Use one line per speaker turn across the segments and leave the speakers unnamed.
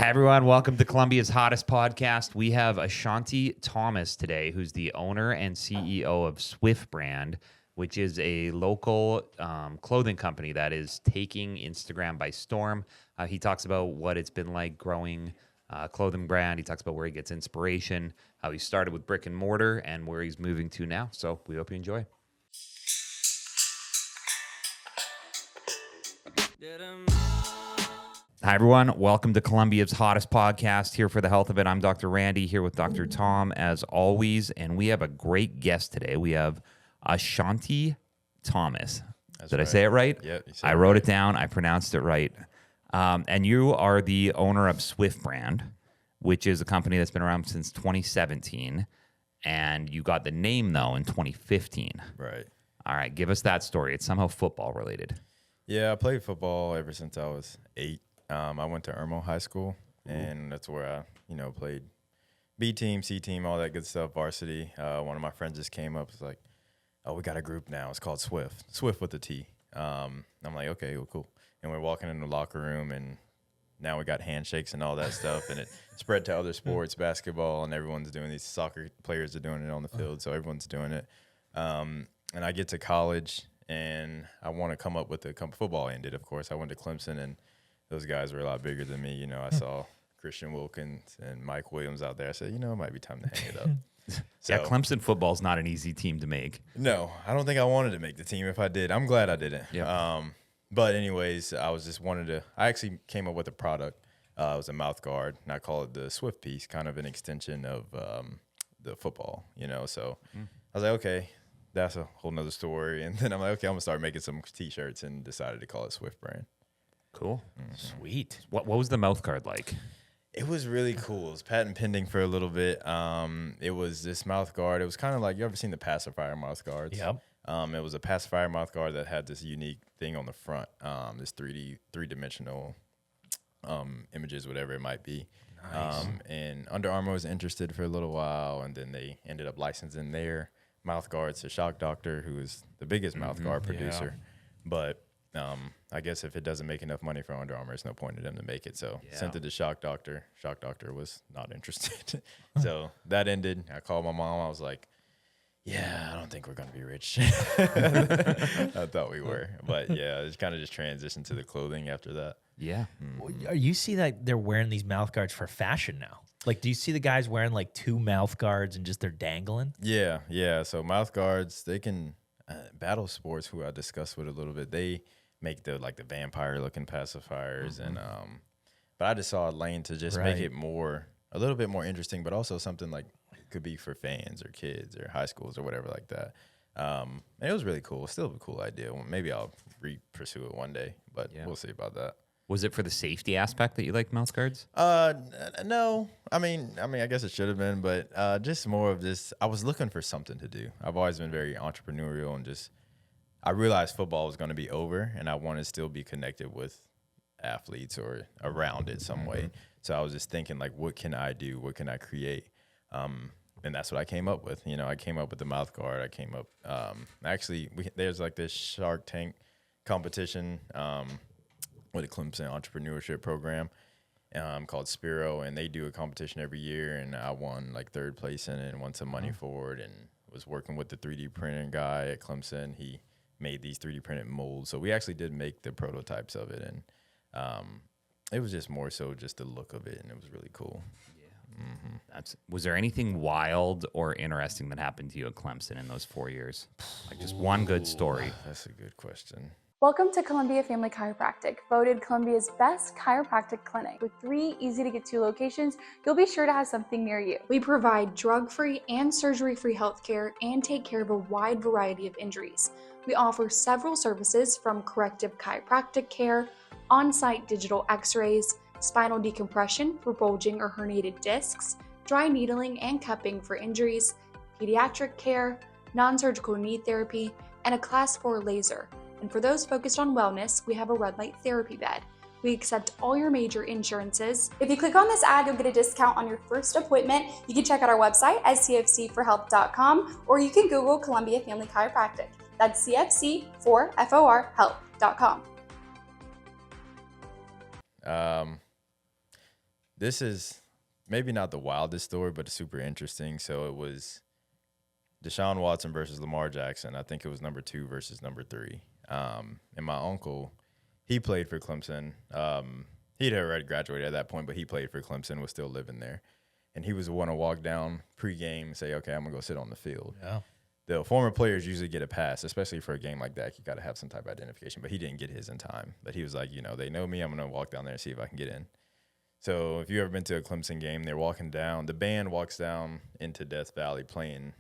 Hi, everyone. Welcome to Columbia's hottest podcast. We have Ashanti Thomas today, who's the owner and CEO of SWIFF Brand, which is a local clothing company that is taking Instagram by storm. He talks about what it's been like growing a clothing brand. He talks about where he gets inspiration, how he started with brick and mortar, and where he's moving to now. So we hope you enjoy. Hi, everyone. Welcome to Columbia's hottest podcast. Here for the health of it, I'm Dr. Randy, here with Dr. Tom, as always. And we have a great guest today. We have Ashanti Thomas. Did I say it right?
Yeah,
I wrote it down. I pronounced it right. And you are the owner of SWIFF Brand, which is a company that's been around since 2017. And you got the name, though, in 2015.
Right.
All right. Give us that story. It's somehow football related.
Yeah, I played football ever since I was 8. I went to Irmo High School, and that's where I, played B team, C team, all that good stuff, varsity. One of my friends just came up, was like, "Oh, we got a group now. It's called SWIFF, SWIFF with a T." I'm like, "Okay, well, cool." And we're walking in the locker room, and now we got handshakes and all that stuff, and it spread to other sports, basketball, and everyone's doing these soccer players are doing it on the field, so everyone's doing it. And I get to college, and I want to come up with football ended, of course. I went to Clemson, and those guys were a lot bigger than me. I saw Christian Wilkins and Mike Williams out there. I said, it might be time to hang it up. So,
Yeah, Clemson football is not an easy team to make.
No, I don't think I wanted to make the team. If I did, I'm glad I didn't.
Yep.
But anyways, I actually came up with a product. It was a mouth guard, and I call it the SWIFF piece, kind of an extension of the football, So I was like, okay, that's a whole nother story. And then I'm like, okay, I'm going to start making some T-shirts, and decided to call it SWIFF Brand.
Cool.
Mm-hmm.
Sweet. What was the mouth guard like?
It was really cool. It was patent pending for a little bit. It was this mouth guard. It was kind of like, you ever seen the pacifier mouth guards?
Yep.
It was a pacifier mouth guard that had this unique thing on the front, this three-dimensional images, whatever it might be.
Nice.
And Under Armour was interested for a little while, and then they ended up licensing their mouth guards to Shock Doctor, who is the biggest mouth guard producer. But I guess if it doesn't make enough money for Under Armour, it's no point in them to make it. So sent it to Shock Doctor. Shock Doctor was not interested. So that ended. I called my mom. I was like, yeah, I don't think we're going to be rich. I thought we were. But yeah, it's kind of just transitioned to the clothing after that.
Yeah.
You see that they're wearing these mouth guards for fashion now? Like, do you see the guys wearing like 2 mouth guards and just they're dangling?
Yeah. So mouth guards, they can Battle Sports, who I discussed with a little bit, they make the vampire looking pacifiers, and but I just saw a lane to just make it a little bit more interesting, but also something like it could be for fans or kids or high schools or whatever like that. And it was really cool. Still a cool idea. Maybe I'll pursue it one day, but we'll see about that.
Was it for the safety aspect that you liked mouth guards?
No. I mean, I guess it should have been, but just more of this. I was looking for something to do. I've always been very entrepreneurial, and I realized football was going to be over, and I wanted to still be connected with athletes or around it some way. So I was just thinking, like, what can I do? What can I create? And that's what I came up with. I came up with the mouth guard. I came up. There's like this Shark Tank competition. With a Clemson entrepreneurship program called Spiro, and they do a competition every year, and I won like 3rd place in it and won some money for it, and was working with the 3D printing guy at Clemson. He made these 3D printed molds, so we actually did make the prototypes of it, and it was just more so just the look of it, and it was really cool.
Was there anything wild or interesting that happened to you at Clemson in those 4 years? Like just one good story.
That's a good question.
Welcome to Columbia Family Chiropractic, voted Columbia's best chiropractic clinic. With 3 easy-to-get-to locations, you'll be sure to have something near you. We provide drug-free and surgery-free healthcare and take care of a wide variety of injuries. We offer several services from corrective chiropractic care, on-site digital x-rays, spinal decompression for bulging or herniated discs, dry needling and cupping for injuries, pediatric care, non-surgical knee therapy, and a Class 4 laser. And for those focused on wellness, we have a red light therapy bed. We accept all your major insurances. If you click on this ad, you'll get a discount on your first appointment. You can check out our website at cfc4health.com, or you can Google Columbia Family Chiropractic. That's cfc4health.com.
this is maybe not the wildest story, but it's super interesting. So it was Deshaun Watson versus Lamar Jackson. I think it was number 2 versus number 3. And my uncle, he played for Clemson. He'd already graduated at that point, but he played for Clemson, was still living there. And he was the one to walk down pregame and say, okay, I'm going to go sit on the field.
Yeah.
The former players usually get a pass, especially for a game like that. You got to have some type of identification, but he didn't get his in time. But he was like, they know me. I'm going to walk down there and see if I can get in. So if you've ever been to a Clemson game, they're walking down. The band walks down into Death Valley playing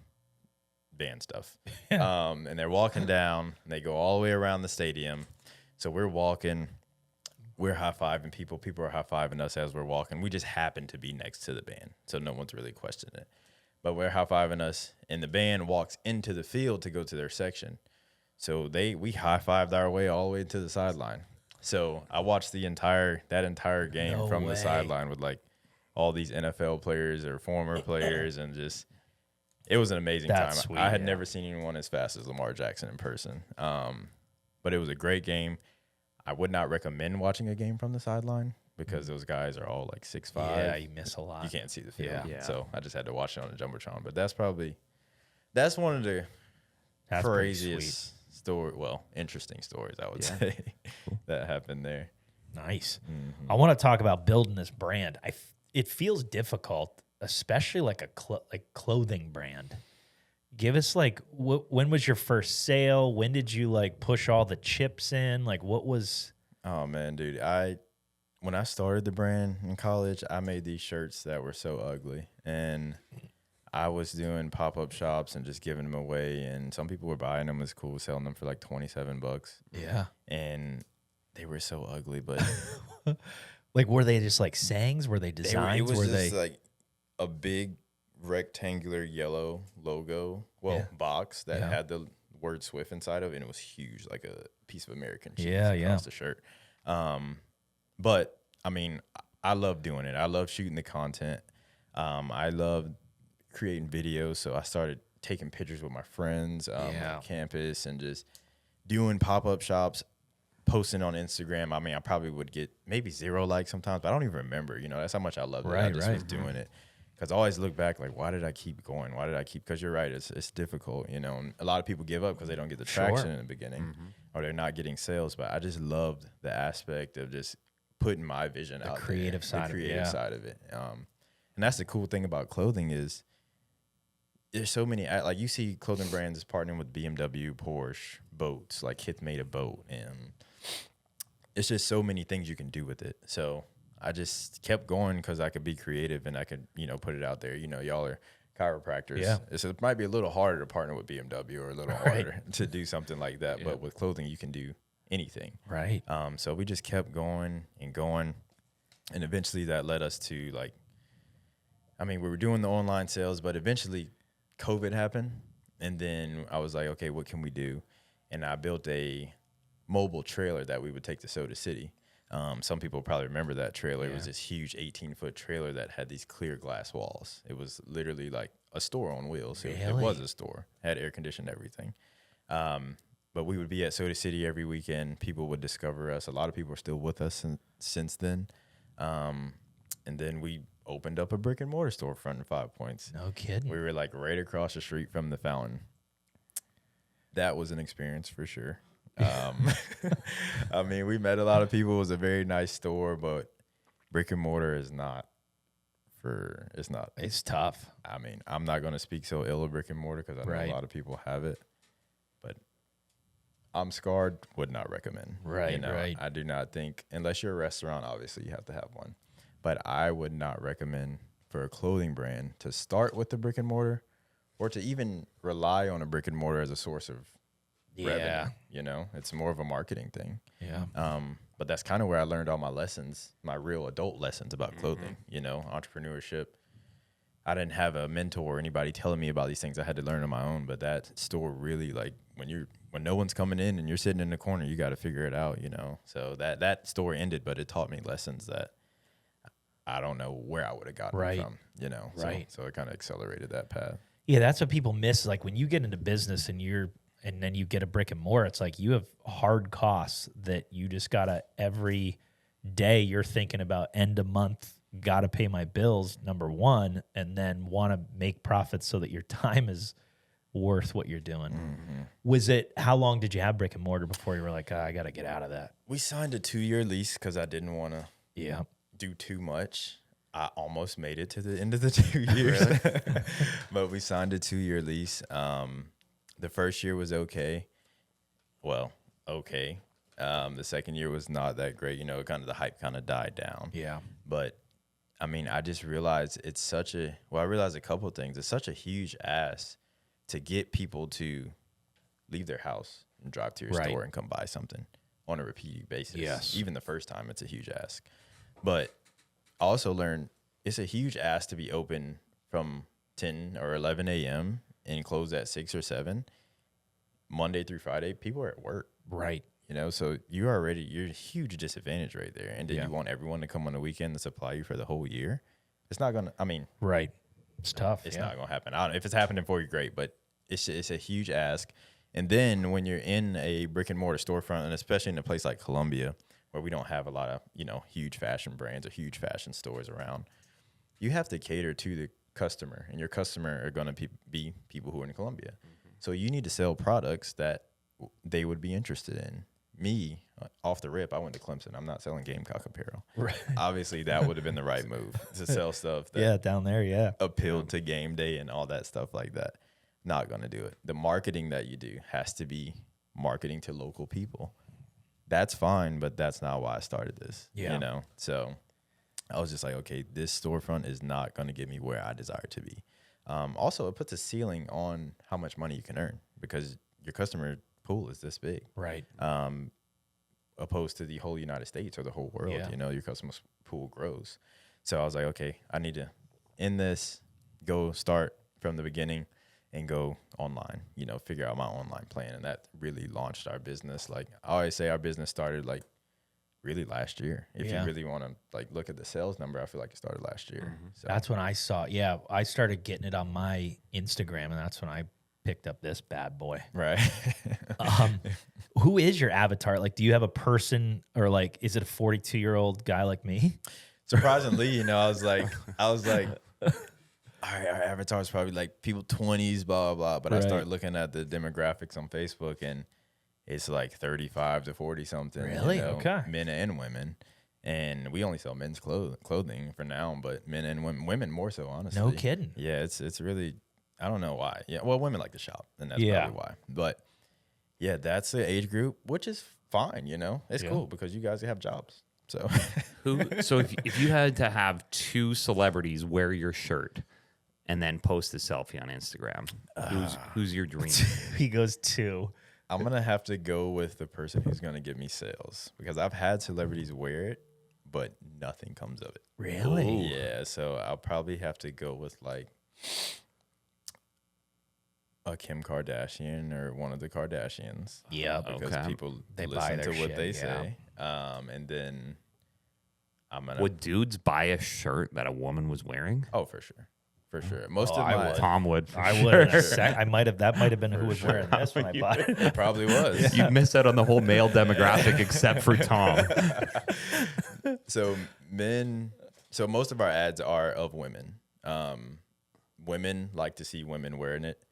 band stuff. And they're walking down, and they go all the way around the stadium. So we're walking. We're high-fiving people. People are high-fiving us as we're walking. We just happen to be next to the band, so no one's really questioning it. But we're high-fiving us, and the band walks into the field to go to their section. So we high-fived our way all the way to the sideline. So I watched that entire game from the sideline with like all these NFL players or former players, and just it was an amazing time.
Sweet,
I had never seen anyone as fast as Lamar Jackson in person. But it was a great game. I would not recommend watching a game from the sideline because those guys are all like 6'5".
Yeah, you miss a lot.
You can't see the field.
Yeah.
So I just had to watch it on the Jumbotron. But that's one of the craziest interesting stories, I would say, that happened there.
Nice. I want to talk about building this brand. It feels difficult, especially like a clothing brand. Give us like when was your first sale? When did you like push all the chips in? Like what was?
Oh man, dude! When I started the brand in college, I made these shirts that were so ugly, and I was doing pop-up shops and just giving them away, and some people were buying them. It was cool, selling them for like $27.
Yeah,
and they were so ugly, but
like were they just like sayings? Were they designs?
It was just like a big rectangular yellow logo, box that had the word SWIFF inside of it, and it was huge, like a piece of American cheese across the shirt. But I mean, I love doing it. I love shooting the content. I love creating videos, so I started taking pictures with my friends on campus and just doing pop-up shops, posting on Instagram. I mean, I probably would get maybe 0 likes sometimes, but I don't even remember. That's how much I loved it. I just was doing it. Because I always look back, like, why did I keep going? Why did I keep? Because you're right, it's difficult, And a lot of people give up because they don't get the traction in the beginning, or they're not getting sales. But I just loved the aspect of just putting my vision out there, the creative side of it. And that's the cool thing about clothing is there's so many. Like you see, clothing brands is partnering with BMW, Porsche, boats. Like Hith made a boat, and it's just so many things you can do with it. So I just kept going because I could be creative and I could, put it out there. Y'all are chiropractors. Yeah. It might be a little harder to partner with BMW or a little harder to do something like that. Yeah. But with clothing, you can do anything.
Right.
So we just kept going and going. And eventually that led us to we were doing the online sales, but eventually COVID happened. And then I was like, okay, what can we do? And I built a mobile trailer that we would take to Soda City. Some people probably remember that trailer. Yeah. It was this huge 18-foot trailer that had these clear glass walls. It was literally like a store on wheels. Really? It was a store. Had air conditioned everything. But we would be at Soda City every weekend. People would discover us. A lot of people are still with us since then. And then we opened up a brick and mortar storefront in 5 Points.
No kidding.
We were like right across the street from the fountain. That was an experience for sure. We met a lot of people. It was a very nice store, but brick and mortar is not
it's tough.
I'm not going to speak so ill of brick and mortar because I know a lot of people have it, but I'm scarred, would not recommend.
Right. Right.
I do not think, unless you're a restaurant, obviously you have to have one, but I would not recommend for a clothing brand to start with the brick and mortar or to even rely on a brick and mortar as a source of revenue. It's more of a marketing thing.
Yeah.
But that's kind of where I learned all my lessons, my real adult lessons about clothing, entrepreneurship. I didn't have a mentor or anybody telling me about these things. I had to learn on my own. But that store really, like, when no one's coming in and you're sitting in the corner, you got to figure it out, So that store ended, but it taught me lessons that I don't know where I would have gotten from,
Right.
So it kind of accelerated that path.
Yeah, that's what people miss. Like when you get into business and then you get a brick and mortar, it's like you have hard costs that you just gotta every day you're thinking about end of month got to pay my bills, number one, and then want to make profits so that your time is worth what you're doing. Was it, how long did you have brick and mortar before you were like, I got to get out of that?
We signed a 2-year lease because I didn't want to do too much. I almost made it to the end of the 2 years. But we signed a 2-year lease. The first year was okay. Well, okay. The second year was not that great. You know, kind of the hype kind of died down.
Yeah.
But, I mean, I just realized it's such a, well, I realized a couple of things. It's such a huge ask to get people to leave their house and drive to your store and come buy something on a repeated basis.
Yes.
Even the first time, it's a huge ask. But I also learned it's a huge ask to be open from 10 or 11 a.m. and close at 6 or 7, Monday through Friday. People are at work.
Right.
You know, so you're a huge disadvantage right there. And then you want everyone to come on the weekend to supply you for the whole year. It's not going to, I mean.
Right. It's tough.
It's not going to happen. I don't know if it's happening for you, great, but it's a huge ask. And then when you're in a brick and mortar storefront, and especially in a place like Columbia, where we don't have a lot of, you know, huge fashion brands or huge fashion stores around, you have to cater to the customer, and your customer are going to be people who are in Columbia. So you need to sell products that they would be interested in. Me, off the rip, I went to Clemson. I'm not selling Gamecock apparel. Right. Obviously, that would have been the right move to sell stuff that
down there,
appealed to game day and all that stuff like that. Not going to do it. The marketing that you do has to be marketing to local people. That's fine, but that's not why I started this.
Yeah.
You know? So I was just like, okay, this storefront is not going to get me where I desire to be. Also, it puts a ceiling on how much money you can earn because your customer pool is this big.
Right.
Opposed to the whole United States or the whole world, you know, your customer pool grows. So I was like, okay, I need to end this, go start from the beginning and go online, you know, figure out my online plan. And that really launched our business. Like I always say, our business started like really last year. If you really want to like look at the sales number, I feel like it started last year. So.
That's when I saw, I started getting it on my Instagram, and that's when I picked up this bad boy.
Right.
Who is your avatar? Like, do you have a person, or like, is it a 42-year-old guy like me?
Surprisingly, you know, I was like, all right, our avatar is probably like people 20s, blah, blah, blah. But I started looking at the demographics on Facebook, and it's like 35 to 40 something.
Really?
You know,
okay.
Men and women. And we only sell men's clothing for now, but men and women more so, honestly.
No kidding.
Yeah, it's really, I don't know why. Yeah, well, women like to shop, and that's probably why. But yeah, that's the age group, which is fine, you know. It's cool because you guys have jobs. So
So if you had to have two celebrities wear your shirt and then post a selfie on Instagram, who's your dream?
He goes 2.
I'm going to have to go with the person who's going to give me sales because I've had celebrities wear it, but nothing comes of it.
Really?
Ooh. Yeah, so I'll probably have to go with like a Kim Kardashian or one of the Kardashians.
Yeah,
because people
they
listen
buy their
to what
shit,
they say. And then I'm going to...
Would dudes buy a shirt that a woman was wearing?
Oh, for sure. For sure. Most of
I
my...
would.
Tom would.
I would. I might have. That might have been who was wearing this when I bought it.
It probably was.
You missed out on the whole male demographic except for Tom.
So most of our ads are of women. Women like to see women wearing it.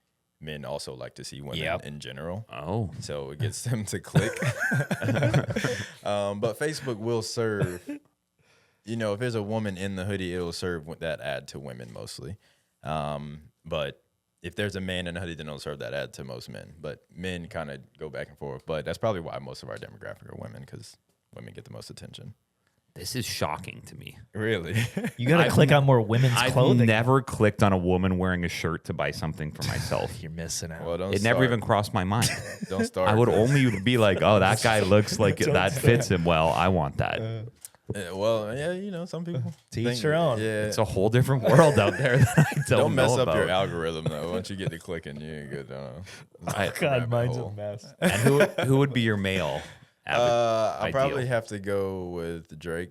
Men also like to see women in general.
Oh.
So it gets them to click. But Facebook will serve, you know, if there's a woman in the hoodie, it'll serve that ad to women mostly. But if there's a man in the hoodie, then it'll serve that ad to most men. But men kind of go back and forth. But that's probably why most of our demographic are women, because women get the most attention.
This is shocking to me.
Really?
You got to click on more women's clothing.
I've never clicked on a woman wearing a shirt to buy something for myself.
You're missing out.
Well,
It never even crossed my mind.
Don't start.
I would only be like, oh, that guy looks like that fits him well. I want that.
Well, yeah, you know, some people.
To each their own.
Yeah.
It's a whole different world out there that I
Don't mess
know
up
about.
your algorithm, though. Once you get to clicking, you're good.
God, mine's a mess.
And who would be your male?
I'll probably have to go with Drake.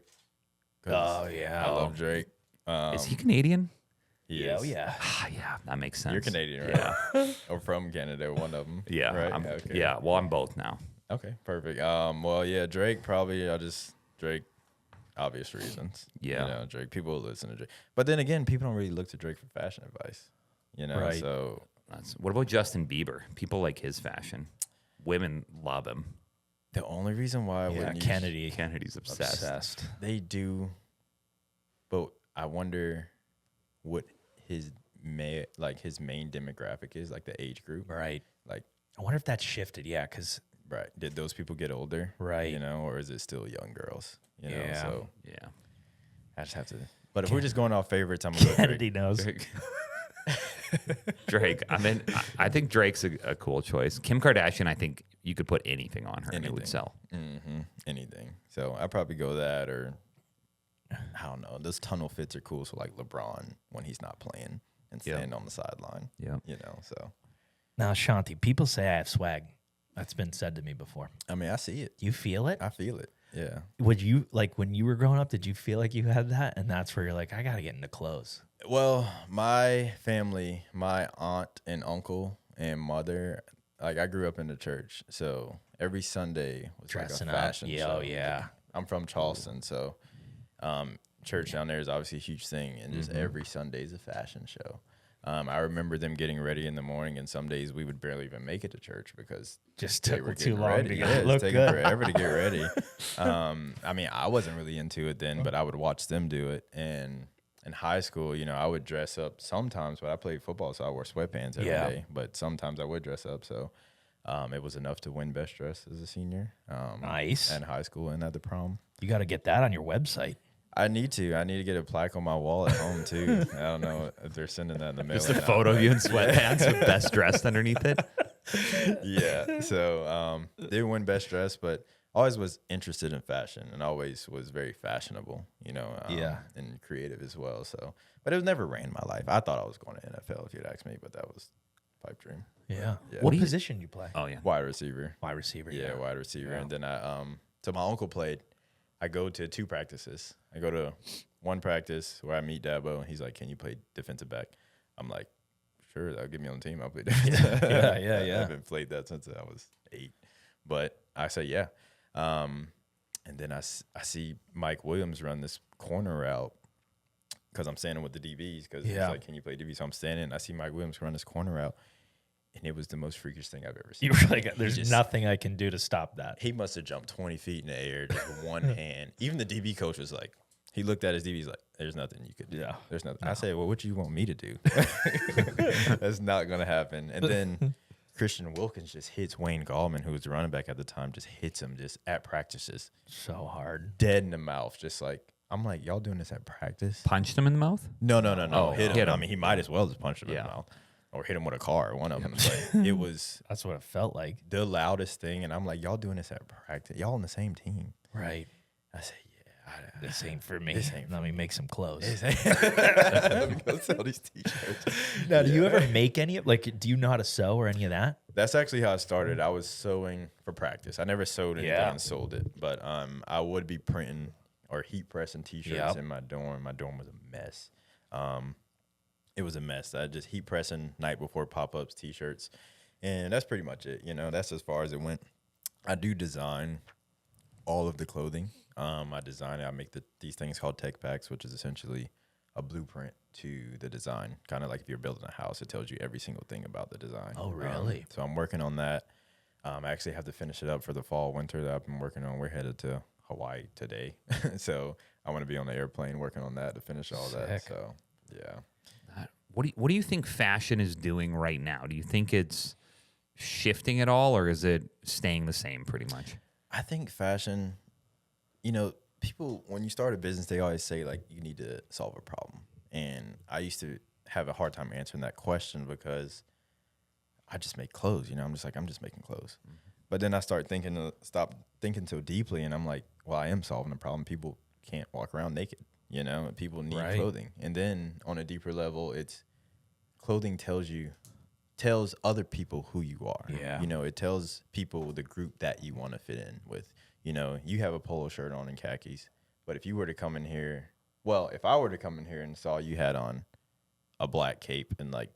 Oh, yeah.
I love Drake.
Is he Canadian?
He
Yeah,
is.
yeah.
Yeah, that makes sense.
You're Canadian, right?
Yeah.
Or from Canada, one of them.
Yeah.
Right?
Okay. Yeah. Well, I'm both now.
Okay, perfect. Well, yeah, Drake probably. Drake. obvious reasons.
Yeah.
You know, Drake, people will listen to Drake. But then again, people don't really look to Drake for fashion advice. You know,
Right.
so
What about Justin Bieber? People like his fashion. Women love him.
the only reason why I
Yeah,
wouldn't use,
Kennedy's obsessed.
they do, but I wonder what his main demographic is, like the age group.
Right.
Like,
I wonder if that's shifted. Yeah, because
right, did those people get older?
Right.
You know, or is it still young girls? You know,
Yeah.
so
Yeah.
I just have to. But if we're just going off favorites, I'm gonna go
Kennedy
Drake.
knows.
Drake. I mean, I think Drake's a cool choice. Kim Kardashian, I think you could put anything on her and it would
Anything.
sell.
Anything. So I'd probably go that, or I don't know. Those tunnel fits are cool. So like LeBron when he's not playing and
Yeah.
stand on the sideline.
Yeah.
You know. So
Now, Ashanti, people say I have swag. That's been said to me before.
I mean, I see it.
Do you feel it?
I feel it. Yeah.
Would you, like, when you were growing up, did you feel like you had that? And that's where you're like, I got to get into clothes.
Well, my family, my aunt and uncle and mother, like I grew up in the church, so every Sunday was
Dressing
like a
up.
fashion
Yeah,
show.
oh, yeah.
I'm from Charleston, so church down there is obviously a huge thing, and just every Sunday is a fashion show. I remember them getting ready in the morning, and some days we would barely even make it to church because
Just
they
took
were
too
getting
long
ready.
to
Yeah, it's
look
taking
good.
forever to get ready. I mean, I wasn't really into it then, but I would watch them do it. And in high school, you know, I would dress up sometimes, but I played football, so I wore sweatpants every
Yeah.
day. But sometimes I would dress up, so it was enough to win best dress as a senior.
Nice.
In high school and at the prom.
You got to get that on your website.
I need to get a plaque on my wall at home too. I don't know if they're sending that in the mail.
Just
or
a
not,
photo of
but-
you in sweatpants with best dressed underneath it.
Yeah. So they win best dress, but always was interested in fashion and always was very fashionable, you know, and creative as well. So, but it was never ran my life. I thought I was going to NFL if you'd asked me, but that was pipe dream.
Yeah.
Yeah.
What
do you-
position you play?
Oh yeah.
Wide receiver.
Wide receiver.
Yeah, wide receiver.
Yeah.
And then so my uncle played. I go to 2 practices. I go to one practice where I meet Dabo, and he's like, "Can you play defensive back?" I'm like, "Sure, that'll get me on the team. I'll play defensive."
Yeah.
I haven't played that since I was 8, but I say yeah. And then I see Mike Williams run this corner route because I'm standing with the DBs because he's like, "Can you play DB?" So I'm standing, and I see Mike Williams run this corner route, and it was the most freakish thing I've ever seen.
You were like, there's
just-
nothing I can do to stop that.
He must have jumped 20 feet in the air just with one hand. Even the DB coach was like, he looked at his DB, he's like, "There's nothing you could do.
Yeah.
There's nothing." I said, "Well, what do you want me to do?" That's not going to happen. And then Christian Wilkins just hits Wayne Gallman, who was the running back at the time, just hits him just at practices,
So hard.
dead in the mouth. Just like, I'm like, y'all doing this at practice?
Punched him in the mouth.
No.
Oh,
hit him.
hit
I
him.
mean, he might as well just punch him in
Yeah.
the mouth or hit him with a car, one of them. But it was
That's what it felt like.
the loudest thing. And I'm like, y'all doing this at practice? Y'all on the same team?
Right.
I said, yeah.
This ain't for me.
This ain't
Let me make some clothes.
Go sell these t-shirts.
Now, do you ever make any of, like, do you know how to sew or any of that?
That's actually how I started. I was sewing for practice. I never sewed anything
Yeah.
and sold it, but I would be printing or heat pressing t-shirts
Yep.
in my dorm. My dorm was a mess. It was a mess. I just heat pressing night before pop-ups t-shirts, and that's pretty much it. You know, that's as far as it went. I do design all of the clothing. I design it. I make these things called tech packs, which is essentially a blueprint to the design. Kind of like if you're building a house, it tells you every single thing about the design.
Oh, really?
So I'm working on that. I actually have to finish it up for the fall, winter that I've been working on. We're headed to Hawaii today. So I want to be on the airplane working on that to finish all that.
Sick.
So, yeah.
What do you think fashion is doing right now? Do you think it's shifting at all, or is it staying the same pretty much?
I think fashion, you know, people, when you start a business, they always say, like, you need to solve a problem. And I used to have a hard time answering that question because I just make clothes, you know. I'm just making clothes. Mm-hmm. But then I stop thinking so deeply, and I'm like, well, I am solving a problem. People can't walk around naked, you know, and people need
Right.
clothing. And then on a deeper level, it's clothing tells other people who you are.
Yeah.
You know, it tells people the group that you want to fit in with. You know, you have a polo shirt on and khakis, but if you were to come in here, well, if I were to come in here and saw you had on a black cape and like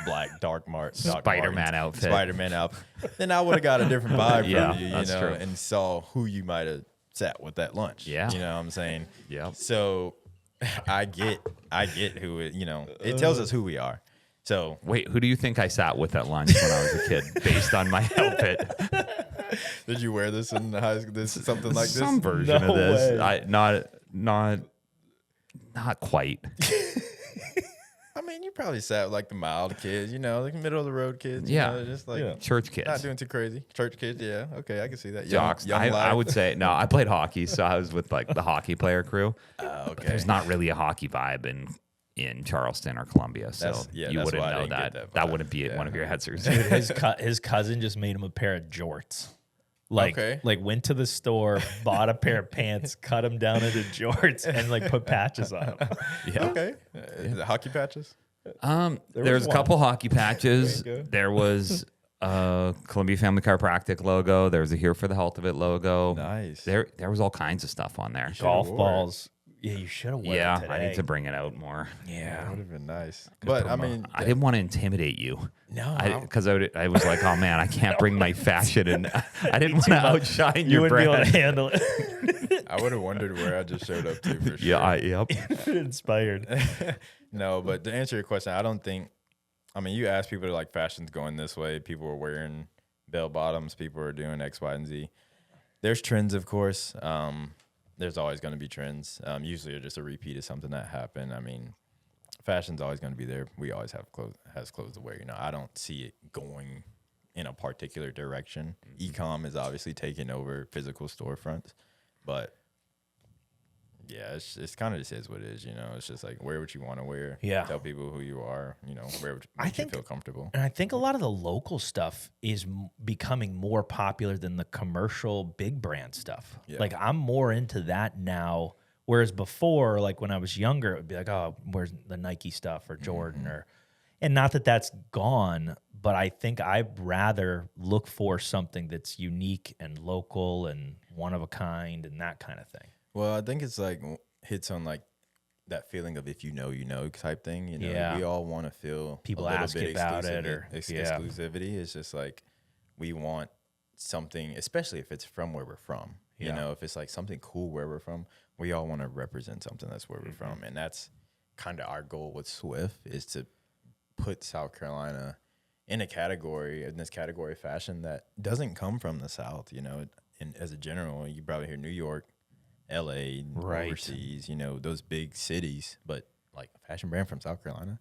black
Spider-Man outfit.
then I would have got a different vibe
Yeah,
from you, you
that's
know,
true.
and saw who you might have sat with at lunch.
Yeah.
You know what I'm saying?
Yep.
So I get who it, it tells us who we are. So
Wait, who do you think I sat with at lunch when I was a kid, based on my outfit?
did you wear this in high school? This something like this?
Some version
No
of this.
way.
Not quite.
I mean, you probably sat with like the mild kids, like middle of the road kids.
Yeah.
Just like
Yeah.
Church kids.
not doing too crazy. Church kids, yeah. Okay, I can see that.
Jocks. I
life.
would say no. I played hockey, so I was with like the hockey player crew.
Okay.
There's not really a hockey vibe in Charleston or Columbia, so
That's
you
why
wouldn't
I
know
didn't get
that.
that
That
vibe.
wouldn't be
Yeah.
one of your answers.
Dude, his cousin just made him a pair of jorts.
Okay.
Like went to the store, bought a pair of pants, cut them down into jorts, and like put patches on them.
Yeah.
Okay. The hockey patches?
There's a
one.
couple hockey patches.
There you go.
There was a Columbia Family Chiropractic logo. There was a Here for the Health of It logo.
Nice.
There was all kinds of stuff on there.
Golf
wore it.
balls. Yeah, you should have worn it
Yeah,
today.
I need to bring it out more.
That
Yeah.
would have been nice. But I mean,
I didn't want to intimidate you.
no,
Because I was like, oh man, I can't bring my fashion, and I didn't want to outshine
You
your
wouldn't be able
brand.
to handle it.
I would have wondered where I just showed up to for sure.
Yeah, yep.
Inspired.
No, but to answer your question, I don't think. I mean, you ask people like fashion's going this way. People are wearing bell bottoms. People are doing X, Y, and Z. There's trends, of course. There's always going to be trends. Usually, it's just a repeat of something that happened. I mean, fashion's always going to be there. We always have clothes to wear. I don't see it going in a particular direction. E-com is obviously taking over physical storefronts, but yeah, it's kind of just is what it is. It's just like wear what you want to wear.
Yeah.
Tell people who you are. Wear what
I
makes
think-
you feel comfortable.
And I think a lot of the local stuff is becoming more popular than the commercial big brand stuff.
Yeah.
Like I'm more into that now. Whereas before, like when I was younger, it would be like, oh, where's the Nike stuff or Jordan and not that that's gone, but I think I'd rather look for something that's unique and local and one of a kind and that kind of thing.
Well, I think it's like hits on like that feeling of if you know type thing.
Yeah.
We all want to feel
People
a little
ask
bit
about it or-
exclusivity. It's just like we want something, especially if it's from where we're from.
Yeah.
If it's like something cool where we're from, we all want to represent something that's where we're from, and that's kind of our goal with SWIFF is to put South Carolina in this category of fashion that doesn't come from the South. And as a general, you probably hear New York, LA,
Right.
overseas, those big cities, but like a fashion brand from South Carolina.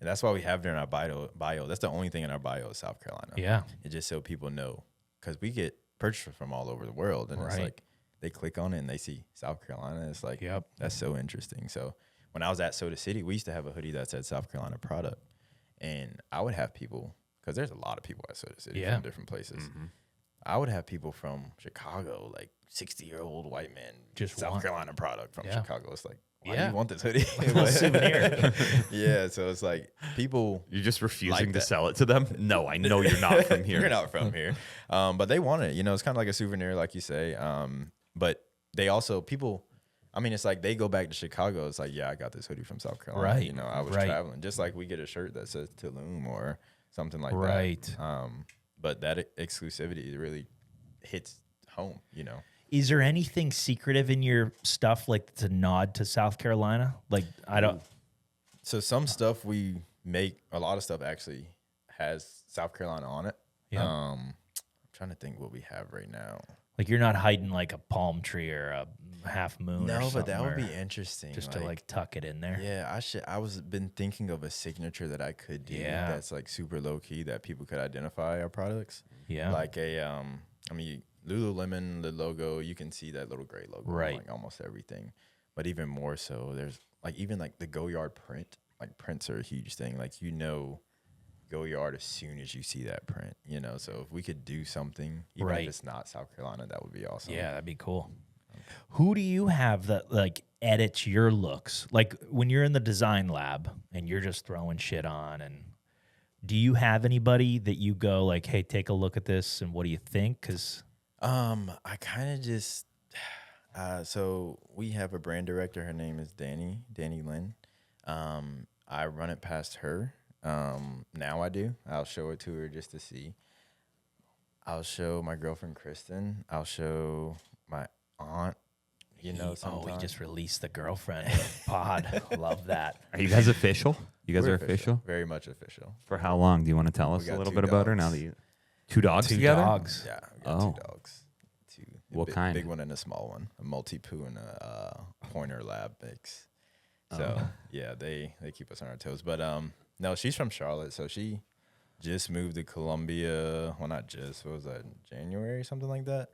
And that's why we have it in our bio. That's the only thing in our bio is South Carolina.
Yeah.
It's just so people know, because we get purchases from all over the world, and it's
Right.
like they click on it and they see South Carolina. It's like,
Yep.
that's so interesting. So when I was at Soda City, we used to have a hoodie that said South Carolina product, and I would have people, because there's a lot of people at Soda City
Yeah.
from different places. I would have people from Chicago, like 60-year-old white men,
Just
South
want-
Carolina product from
Yeah.
Chicago. It's like, why do
Yeah.
you want this hoodie?
little souvenir.
Yeah, so it's like people.
You're just refusing
Like
to
that.
sell it to them? No, I know you're not from here.
You're not from here, but they want it. It's kind of like a souvenir, like you say. But they also people. I mean, it's like they go back to Chicago. It's like, yeah, I got this hoodie from South Carolina.
Right,
I was
right.
traveling, just like we get a shirt that says Tulum or something like
Right.
that. But that exclusivity really hits home.
Is there anything secretive in your stuff, like to nod to South Carolina? Like I don't.
So some stuff we make, a lot of stuff actually has South Carolina on it.
Yeah.
I'm trying to think what we have right now.
Like you're not hiding like a palm tree or a half moon. or
No, but
something,
that would
or
be interesting.
just to like tuck it in there.
Yeah, I was been thinking of a signature that I could do.
Yeah.
That's like super low key that people could identify our products.
Yeah.
Like Lululemon, the logo, you can see that little gray logo
Right.
on like almost everything. But even more so, there's like even like the Go Yard print. Like prints are a huge thing. Like Go Yard as soon as you see that print. So if we could do something, even
Right.
if it's not South Carolina, that would be awesome.
Yeah, that'd be cool. Who do you have that like edits your looks? Like when you're in the design lab and you're just throwing shit on, and do you have anybody that you go like, hey, take a look at this and what do you think? Because
I kind of just so we have a brand director. Her name is Danny Lynn. I run it past her. Now I do. I'll show it to her just to see. I'll show my girlfriend Kristen. I'll show aunt, you know, sometimes.
Oh, he just released the girlfriend pod. Love that.
Are you guys official? You guys
We're
are official?
Very much official.
For how long? Do you want to tell us
We
a
got
little
2
bit about her now
dogs.
that you 2 dogs
Two
together?
dogs.
Yeah, we got
Oh.
2 dogs.
What kind?
Big one and a small one, a Maltipoo and a pointer lab mix. So yeah, they keep us on our toes. But no, she's from Charlotte, so she just moved to Columbia. Well, not just. What was that? January, something like that.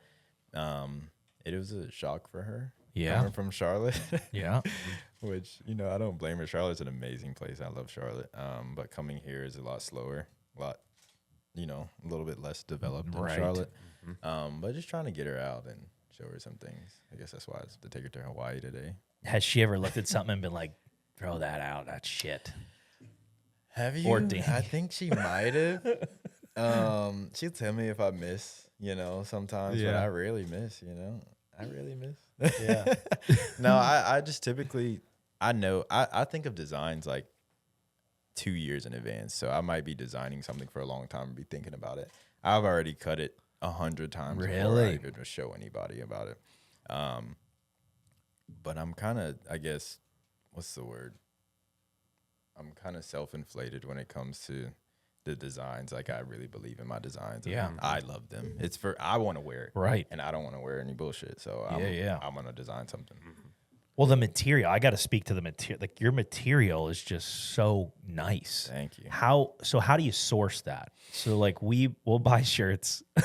It was a shock for her.
Yeah.
Coming from Charlotte.
Yeah.
Which, you know, I don't blame her. Charlotte's an amazing place. I love Charlotte. But coming here is a lot slower, a little bit less developed than
Right.
Charlotte. But just trying to get her out and show her some things. I guess that's why I have to take her to Hawaii today.
Has she ever looked at something and been like, throw that out? That's shit.
Have you?
Or Danny.
I think she might have. She'll tell me if I miss, sometimes, but
Yeah.
I rarely miss, I really miss.
Yeah.
No, I just typically, I think of designs like 2 years in advance. So I might be designing something for a long time and be thinking about it. I've already cut it 100 times before
Really?
I even show anybody about it. But I'm kind of, I guess, what's the word? I'm kind of self-inflated when it comes to the designs. Like, I really believe in my designs.
Yeah.
I love them. I want to wear it.
Right.
And I don't want to wear any bullshit. So I'm going to design something.
Well, the material, I got to speak to the material. Like, your material is just so nice.
Thank you.
How do you source that? So like we'll buy shirts. I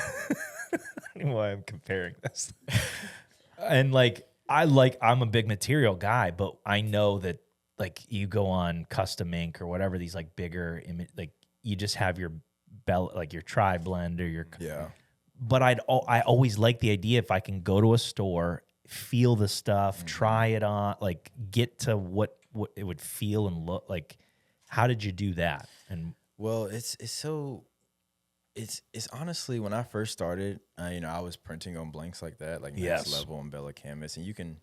don't know why I'm comparing this. And I'm a big material guy, but I know that like you go on Custom Ink or whatever, these like bigger like you just have your like your tri blend or your But I always like the idea if I can go to a store, feel the stuff, try it on, like get to what it would feel and look like. How did you do that? And
Well, it's honestly, when I first started, I was printing on blanks like that, like Next Level and Bella Canvas, and you can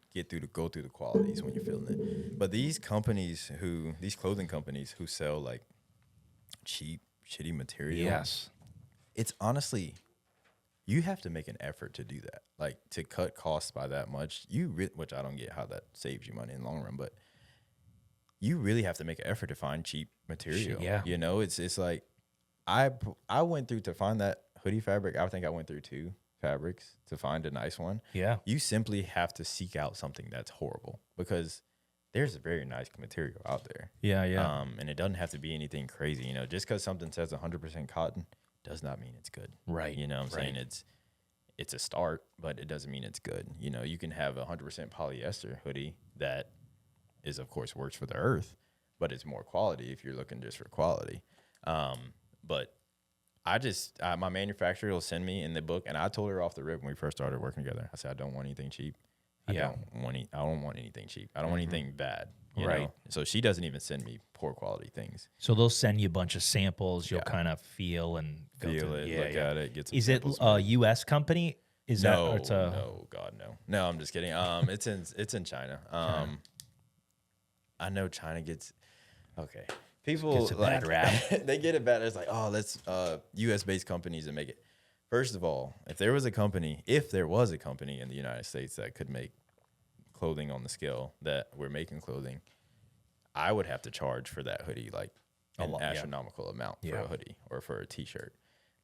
go through the qualities when you're feeling it. But these clothing companies who sell like cheap, shitty material, it's honestly, you have to make an effort to do that, like to cut costs by that much. Which I don't get how that saves you money in the long run, but you really have to make an effort to find cheap material.
Yeah.
It's like I went through to find that hoodie fabric. I think I went through 2 fabrics to find a nice one.
Yeah.
You simply have to seek out something that's horrible because there's a very nice material out there.
Yeah, yeah.
And it doesn't have to be anything crazy. Just because something says 100% cotton does not mean it's good.
Right.
You know what I'm
right.
saying? It's a start, but it doesn't mean it's good. You can have a 100% polyester hoodie that is, of course, works for the earth, but it's more quality if you're looking just for quality. But my manufacturer will send me in the book, and I told her off the rip when we first started working together. I said, I don't want anything cheap. I don't want anything cheap. I don't want anything bad. You know? So she doesn't even send me poor quality things.
So they'll send you a bunch of samples. You'll kind of feel and go
Feel
through.
it, look at it, get some
Is it
samples
a
made.
U.S. company? Is that? Or it's a,
No, God, no. No, I'm just kidding. It's in China. I know China gets okay. People
Gets a bad rap.
They get it bad. It's like, oh, let's U.S. based companies and make it. First of all, if there was a company in the United States that could make clothing on the scale that we're making clothing, I would have to charge for that hoodie like an astronomical amount for a hoodie or for a T-shirt.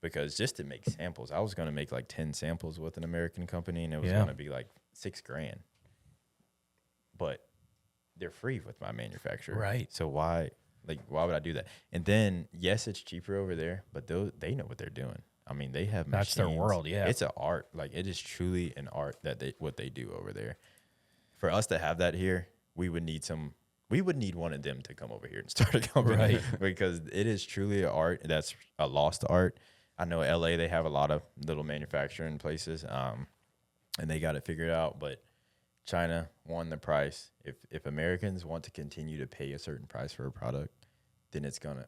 Because just to make samples, I was going to make like 10 samples with an American company, and it was going to be like $6,000. But they're free with my manufacturer,
Right.
So why would I do that? And then, yes, it's cheaper over there, but they know what they're doing. I mean, they have
That's their
machines.
world, yeah.
It's an art. Like, it is truly an art what they do over there. For us to have that here, we would need one of them to come over here and start a company,
Right.
because it is truly an art. That's a lost art. I know LA, they have a lot of little manufacturing places, and they got it figured out. But China won the price. If Americans want to continue to pay a certain price for a product, then it's gonna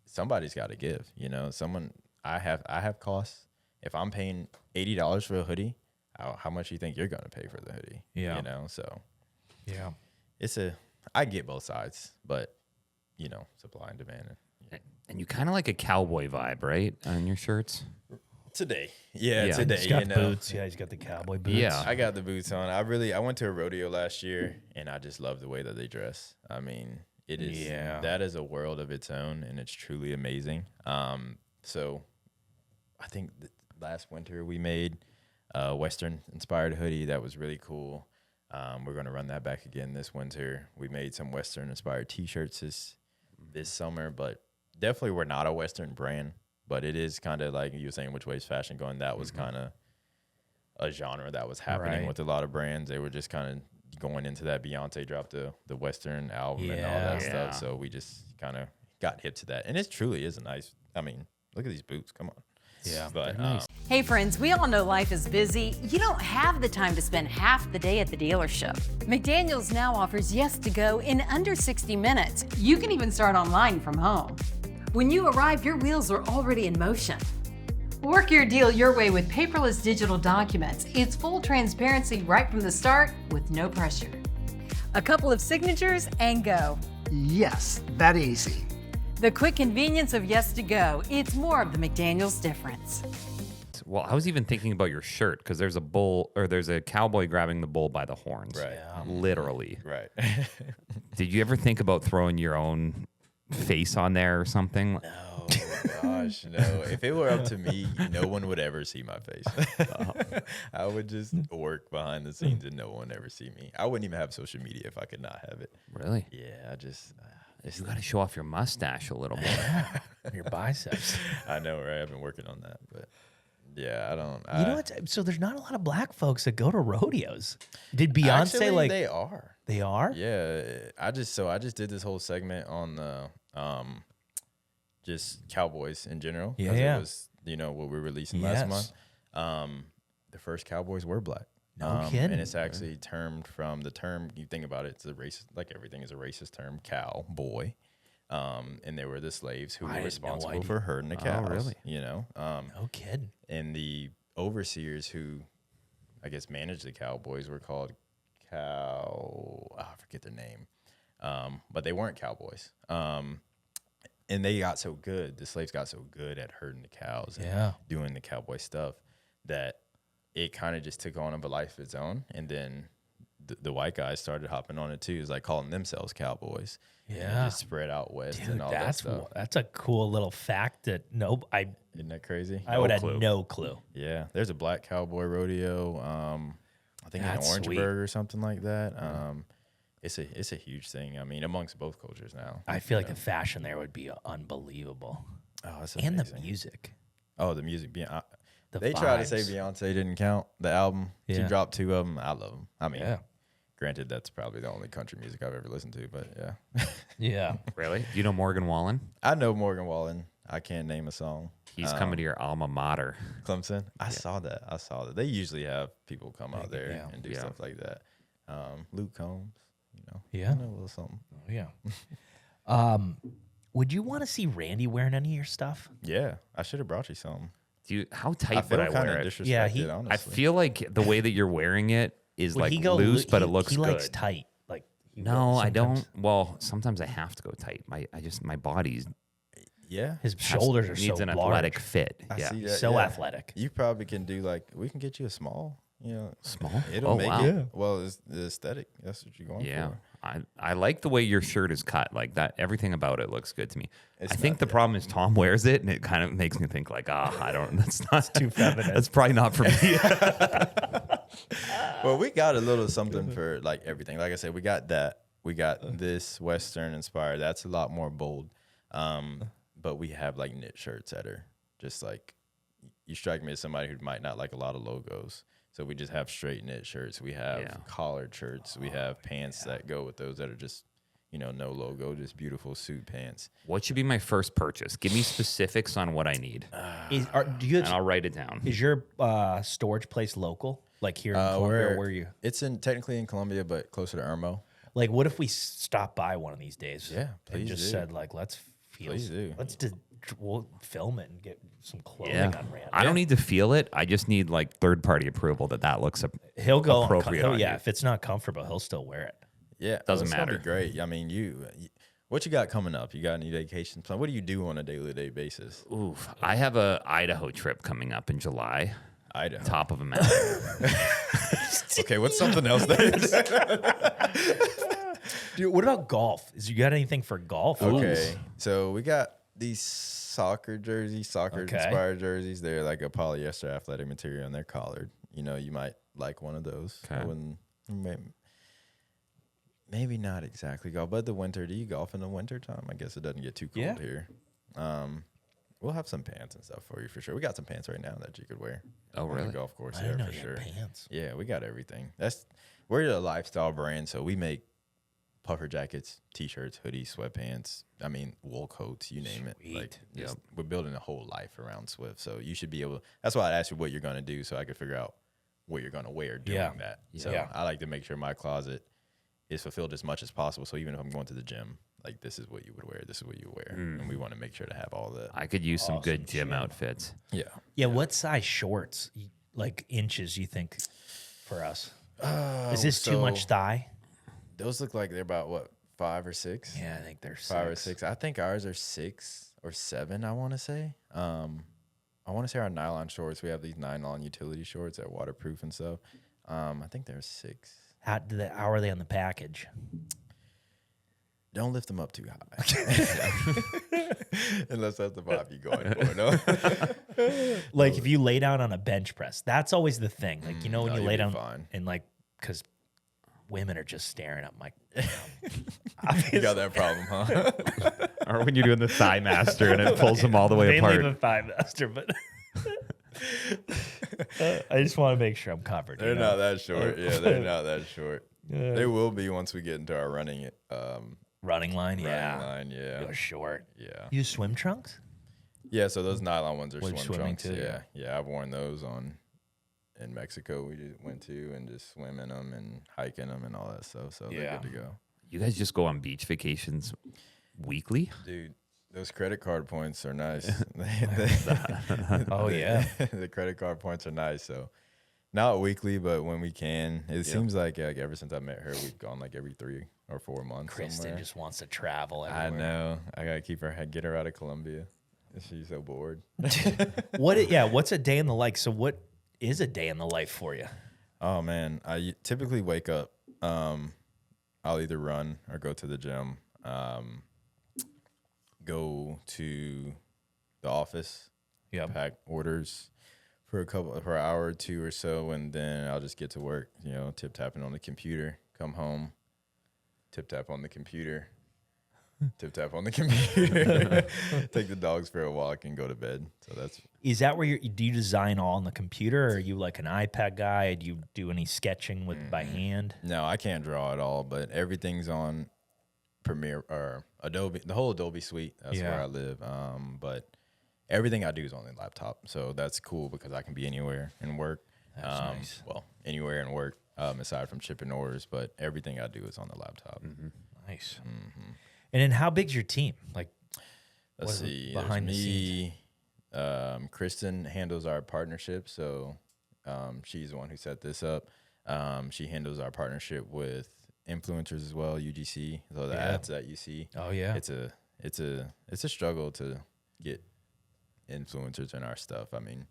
somebody's got to give. I have costs. If I'm paying $80 for a hoodie, how much do you think you're gonna pay for the hoodie?
Yeah.
So
yeah.
I get both sides, but supply and demand.
And you kind of like a cowboy vibe, right, on your shirts?
Today.
Yeah.
Today.
He's got
you know.
boots. Yeah, he's got the cowboy boots.
Yeah.
I got the boots on. I went to a rodeo last year, and I just love the way that they dress. I mean, it is that is a world of its own, and it's truly amazing. So I think last winter we made a Western inspired hoodie that was really cool. We're going to run that back again this winter. We made some Western inspired T-shirts this summer, but definitely we're not a Western brand. But it is kind of like you were saying, which way is fashion going? That was kind of a genre that was happening with a lot of brands. They were just kind of going into that. Beyonce dropped the Western album and all that stuff. So we just kind of got hip to that. And it truly is a nice, I mean, look at these boots. Come on.
Yeah.
But
nice.
Hey friends, we all know life is busy. You don't have the time to spend half the day at the dealership. McDaniel's now offers Yes to Go in under 60 minutes. You can even start online from home. When you arrive, your wheels are already in motion. Work your deal your way with paperless digital documents. It's full transparency right from the start with no pressure. A couple of signatures and go.
Yes, that easy.
The quick convenience of Yes to Go. It's more of the McDaniel's difference.
Well, I was even thinking about your shirt because there's a bull or there's a cowboy grabbing the bull by the horns.
Right.
Literally.
Right.
Did you ever think about throwing your own face on there or something?
Oh gosh, no. If it were up to me, no one would ever see my face. I would just work behind the scenes and no one would ever see me. I wouldn't even have social media if I could not have it.
Really?
Yeah, I just
You got to show off your mustache a little more.
Your biceps.
I know, right? I've been working on that, but yeah, I don't.
You know what? So there's not a lot of black folks that go to rodeos. Did Beyonce
Actually, they are?
They are?
Yeah, I just did this whole segment on the just cowboys in general. 'Cause
Yeah.
It was what we were releasing last month. The first cowboys were black.
No kidding.
And it's actually termed from the term, you think about it, it's a racist, like everything is a racist term, cowboy. And they were the slaves who
I
were
had no
responsible
idea.
for herding the cows.
really?
No kidding.
And the overseers who, I guess, managed the cowboys were called I forget their name. But they weren't cowboys. And they got so good, the slaves got so good at herding the cows and doing the cowboy stuff that it kind of just took on a life of its own. And then the white guys started hopping on it too. It's like calling themselves cowboys. And it just spread out west and all that stuff.
That's a cool little fact that
Isn't that crazy?
I would have no clue.
Yeah, there's a black cowboy rodeo. I think
That's
in Orangeburg
sweet.
or something like that. It's a huge thing. I mean, amongst both cultures now.
I feel like the fashion there would be unbelievable.
Oh, that's
And the
amazing.
music.
Oh, the music.
The
They try to say
vibes.
Beyonce didn't count the album. She
Yeah.
dropped 2 of them. I love them. I mean,
Yeah.
granted, that's probably the only country music I've ever listened to, but yeah.
Yeah.
Really? Do you know Morgan Wallen?
I know Morgan Wallen. I can't name a song.
He's coming to your alma mater.
Clemson. I saw that. They usually have people come out there
yeah.
and do
Yeah.
stuff like that. Luke Combs,
Yeah.
I know a little something.
Oh, yeah. Would you want to see Randy wearing any of your stuff?
Yeah, I should have brought you something.
How
I
tight
feel
would I
kind
wear
of
it?
disrespected,
Yeah, he-
honestly.
I feel like the way that you're wearing it is
Would
like
he go
loose, but it
he-
looks
he
good.
likes tight. Like he
No,
will
I
sometimes.
don't. Well, sometimes I have to go tight. My body's
Yeah,
His shoulders are
needs
so
an
large.
athletic fit.
I
Yeah.
see
He's
that,
so
yeah.
athletic.
You probably can do
Mm-hmm.
we can get you a small.
Small?
It'll
Oh,
make
wow.
it. Well, it's the aesthetic. That's what you're going
Yeah.
for.
I like the way your shirt is cut. Like that, everything about it looks good to me.
It's
I think
not
the
bad.
problem is Tom wears it, and it kind of makes me think like, I don't. That's not
too feminine.
That's probably not for me.
Well, we got a little something for like everything. Like I said, we got that. We got this Western inspired. That's a lot more bold. But we have like knit shirts that are just like, you strike me as somebody who might not like a lot of logos. So we just have straight knit shirts. We have collared shirts. We have pants that go with those that are just, no logo, just beautiful suit pants.
What should be my first purchase? Give me specifics on what I need, and I'll write it down.
Is your storage place local? Like here in Columbia, or where you?
It's technically in Columbia, but closer to Irmo.
Like, what if we stop by one of these days?
Yeah,
and
please
just
do.
said like, let's feel.
Please do.
We'll film it and get some clothing
Yeah,
on Rand.
I don't need to feel it. I just need like third-party approval that looks
He'll go
appropriate on you.
If it's not comfortable, he'll still wear it.
Yeah,
Doesn't
it's gonna
matter.
be great. I mean, What you got coming up? You got any vacation plan? What do you do on a day-to-day basis?
Oof. I have a Idaho trip coming up in July.
Idaho.
Top of a mountain.
Okay, what's something else that
Dude, what about golf? You got anything for golf?
Okay, so we got these soccer inspired jerseys. They're like a polyester athletic material and they're collared. You know, you might like one of those.
Okay.
I wouldn't, maybe not exactly golf, but the winter. Do you golf in the winter time? I guess it doesn't get too cold here. We'll have some pants and stuff for you for sure. We got some pants right now that you could wear.
Oh,
on
really?
the golf course,
I didn't know
for
you
sure.
had pants.
Yeah, we got everything. We're a lifestyle brand, so we make puffer jackets, t-shirts, hoodies, sweatpants. I mean, wool coats, you name it. Like, we're building a whole life around Swift, so you should be able. That's why I asked you what you're gonna do, so I could figure out what you're gonna wear doing that. So I like to make sure my closet is fulfilled as much as possible. So even if I'm going to the gym, like this is what you would wear, this is what you wear, and we want to make sure to have all that.
I could use some good gym outfits.
Yeah.
Yeah, what size shorts, like inches, you think for us? Is this too much thigh?
Those look like they're about what, 5 or 6?
Yeah, I think they're
5 or 6. I think ours are 6 or 7. I want to say. I want to say our nylon shorts. We have these nylon utility shorts that are waterproof and stuff. I think they're 6.
How are they on the package?
Don't lift them up too high. Unless that's the vibe you're going for, no?
Like if you lay down on a bench press, that's always the thing. Like, you know, when
no,
you
you'll
lay
be
down
fine.
and like, because women are just staring at my.
You got that problem, huh?
Or when you're doing the thigh master and it pulls them all the way
Mainly
apart.
the thigh master, but I just want to make sure I'm covered.
They're not that short. Yeah, they're not that short. They will be once we get into our running
Running line,
line, yeah.
You're short.
Yeah.
You use swim trunks?
Yeah, so those nylon ones are
Like
swim
swimming
trunks.
too,
Yeah. Yeah, I've worn those in Mexico. We just went to and just swim in them and hike in them and all that stuff. So they're good to go.
You guys just go on beach vacations weekly?
Dude, those credit card points are nice.
Oh, yeah.
The credit card points are nice. So not weekly, but when we can. It seems like ever since I met her, we've gone like every 3 or 4 months.
Kristen
somewhere.
just wants to travel
I
everywhere.
know. I gotta get her out of Colombia. She's so bored.
What's a day in the life? So what is a day in the life for you?
Oh man, I typically wake up. I'll either run or go to the gym. Go to the office. Pack orders for an hour or 2 or so, and then I'll just get to work. You know, tip tapping on the computer. Come home. Tip tap on the computer. Tip tap on the computer. Take the dogs for a walk and go to bed. So that's.
Is that where do you design all on the computer, or are you like an iPad guy? Do you do any sketching by hand?
No, I can't draw at all, but everything's on Premiere or Adobe, the whole Adobe suite. That's where I live. But everything I do is on the laptop. So that's cool because I can be anywhere and work.
That's nice.
Well, anywhere and work aside from shipping orders, but everything I do is on the laptop.
Nice. And then how big's your team? Like,
Let's see.
behind the scenes?
Kristen handles our partnership. So she's the one who set this up. She handles our partnership with influencers as well, UGC. So the ads that you see.
Oh yeah.
It's a struggle to get influencers in our stuff. I mean,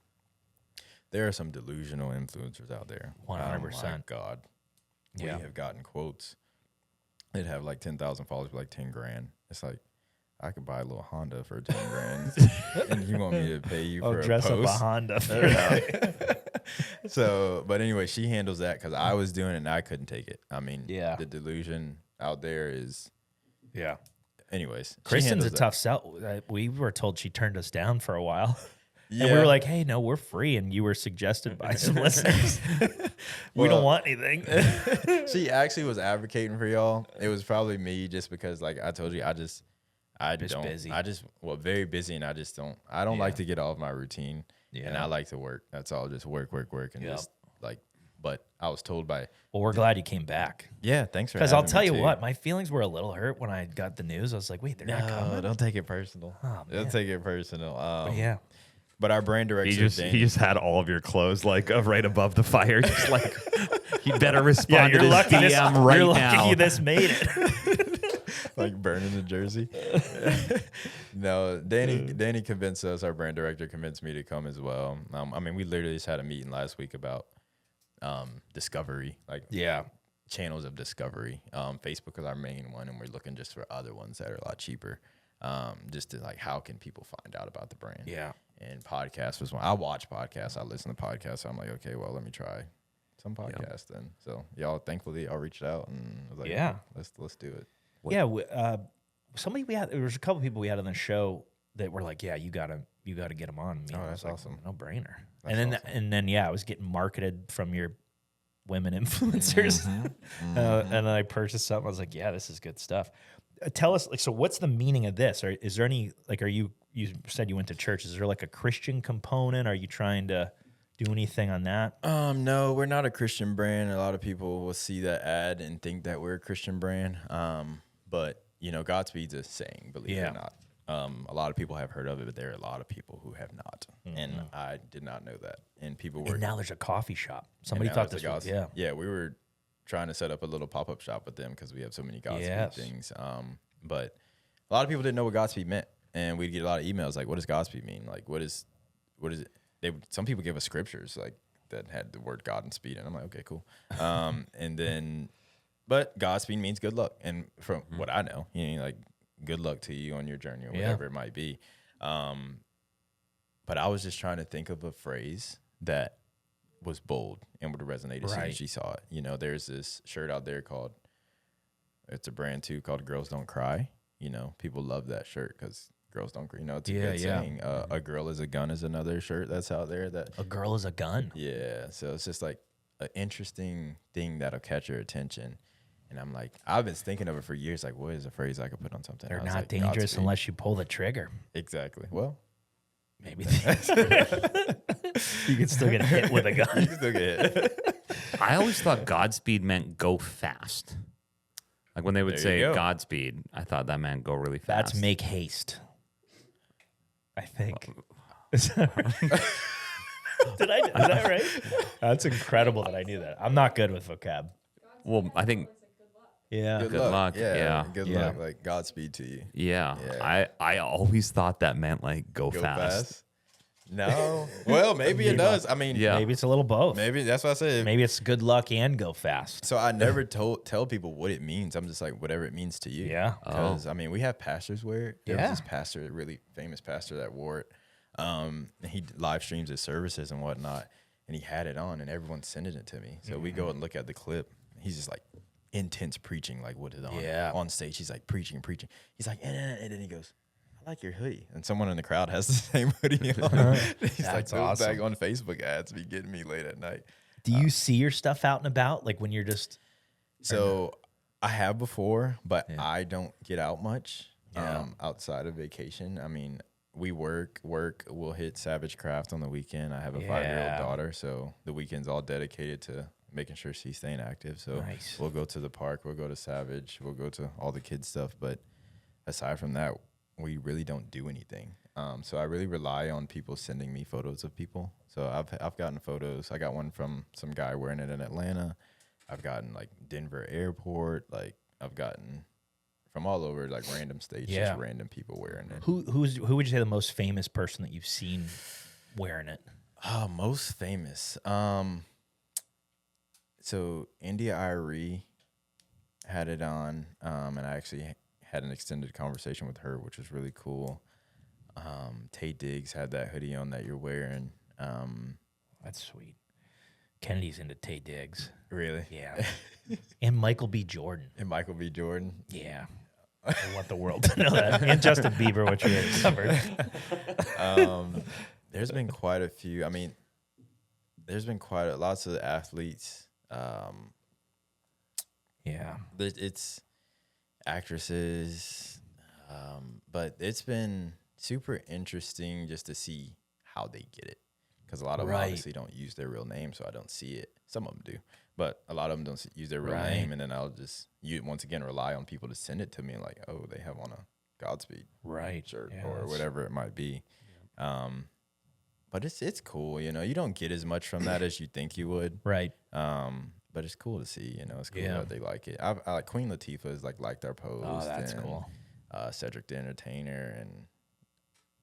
there are some delusional influencers out there.
100%.
Oh my God. We have gotten quotes. They'd have like 10,000 followers for like 10 grand. It's like, I could buy a little Honda for 10 grand. And you want me to pay you for a
dress
post?
up a Honda for that.
So, but anyway, she handles that because I was doing it and I couldn't take it. I mean,
Yeah.
the delusion out there is,
Yeah.
anyways. she
Kristen's a
handles that.
tough sell. We were told she turned us down for a while.
Yeah.
And we were like, hey, no, we're free. And you were suggested by some listeners. We don't want anything.
She actually was advocating for y'all. It was probably me just because, like I told you, very busy, and I don't like to get off my routine.
Yeah.
And I like to work. That's all, just work, and just like, but I was told by,
Well, we're glad you came back.
yeah, thanks for
Because I'll
having
tell
me
you
too.
what, my feelings were a little hurt when I got the news. I was like, wait, they're not
No,
coming?
don't take it personal.
Oh, man.
Don't take it personal.
But yeah.
But our brand director,
He just had all of your clothes like right above the fire, just like you better respond to
you're
this
lucky
DM right
you're
now.
lucky this made it.
like burning the jersey. No, Danny convinced us. Our brand director convinced me to come as well. I mean, we literally just had a meeting last week about discovery, like channels of discovery. Facebook is our main one, and we're looking just for other ones that are a lot cheaper. Just to like, how can people find out about the brand?
Yeah.
And podcast was one. I watch podcasts. I listen to podcasts. So I'm like, okay, well, let me try some podcasts then. So y'all, thankfully, y'all reached out and was like,
Yeah.
okay, let's do it.
Yeah. There was a couple people we had on the show that were like, yeah, you gotta get them on.
Oh,
I
that's
was like,
awesome.
No brainer.
That's
and
awesome.
then I was getting marketed from your women influencers, and then I purchased something. I was like, yeah, this is good stuff. Tell us, like, so what's the meaning of this? Or is there any, like, you said you went to church. Is there like a Christian component? Are you trying to do anything on that?
No, we're not a Christian brand. A lot of people will see that ad and think that we're a Christian brand. But Godspeed's a saying, believe it or not. A lot of people have heard of it, but there are a lot of people who have not. And I did not know that. And people were.
And now there's a coffee shop. Somebody thought this was,
Yeah, we were trying to set up a little pop-up shop with them because we have so many Godspeed things. But a lot of people didn't know what Godspeed meant. And we'd get a lot of emails like, what does Godspeed mean? Like, what is it? Some people give us scriptures like that had the word God and speed. And I'm like, okay, cool. But Godspeed means good luck. And from what I know, like good luck to you on your journey or whatever it might be. But I was just trying to think of a phrase that was bold and would have resonated as soon as she saw it. There's this shirt out there it's a brand too called Girls Don't Cry. People love that shirt because girls don't cry. It's a good saying. A girl is a gun is another shirt that's out there. That
a girl is a gun.
Yeah. So it's just like an interesting thing that'll catch your attention. And I'm like, I've been thinking of it for years. Like, what is a phrase I could put on something?
They're not dangerous Godspeed. Unless you pull the trigger.
Exactly. Well,
maybe you can still get hit with a gun.
You can still get hit.
I always thought Godspeed meant go fast. Like when they would say Godspeed, I thought that meant go really fast.
That's make haste. I think. Is that right? That's incredible that I knew that. I'm not good with vocab.
Well, I think.
Yeah.
Good luck. Yeah. Good luck. Like Godspeed to you.
Yeah. I always thought that meant like go fast.
No. Well, maybe it does. I mean,
maybe it's a little both.
Maybe that's what I said.
Maybe it's good luck and go fast.
So I never tell people what it means. I'm just like, whatever it means to you.
Yeah.
Because I mean, we have pastors wear it. There was this pastor, a really famous pastor that wore it. He live streams his services and whatnot, and he had it on, and everyone's sending it to me. So we go and look at the clip. He's just like intense preaching, like what is on stage. He's like preaching. He's like, and then he goes, I like your hoodie. And someone in the crowd has the same hoodie on. He's like, those back on Facebook ads be getting me late at night.
Do you see your stuff out and about? Like when you're just.
So I have before, but I don't get out much outside of vacation. I mean, we work. We'll hit Savage Craft on the weekend. I have a 5-year-old daughter. So the weekend's all dedicated to making sure she's staying active. So we'll go to the park. We'll go to Savage. We'll go to all the kids' stuff. But aside from that, we really don't do anything. So I really rely on people sending me photos of people. So I've gotten photos. I got one from some guy wearing it in Atlanta. I've gotten like Denver airport. Like I've gotten from all over, like random states, just random people wearing it.
Who would you say the most famous person that you've seen wearing it?
Oh, most famous. So India Irie had it on, and I actually had an extended conversation with her, which was really cool. Tay Diggs had that hoodie on that you're wearing.
That's sweet. Kennedy's into Tay Diggs.
Really?
Yeah. And Michael B. Jordan.
Yeah.
I want the world to know that. And Justin Bieber, which we had covered.
There's been quite a few. I mean, there's been lots of athletes. It's actresses, but it's been super interesting just to see how they get it, because a lot of them obviously don't use their real name, so I don't see it. Some of them do, but a lot of them don't use their real name, and then I'll just once again rely on people to send it to me, like, oh, they have on a Godspeed shirt or whatever it might be. But it's cool, you don't get as much from that as you think you would,
right?
but it's cool to see, it's cool that they like it. I like Queen Latifah is liked our post.
Oh, that's
and,
cool.
Cedric the Entertainer, and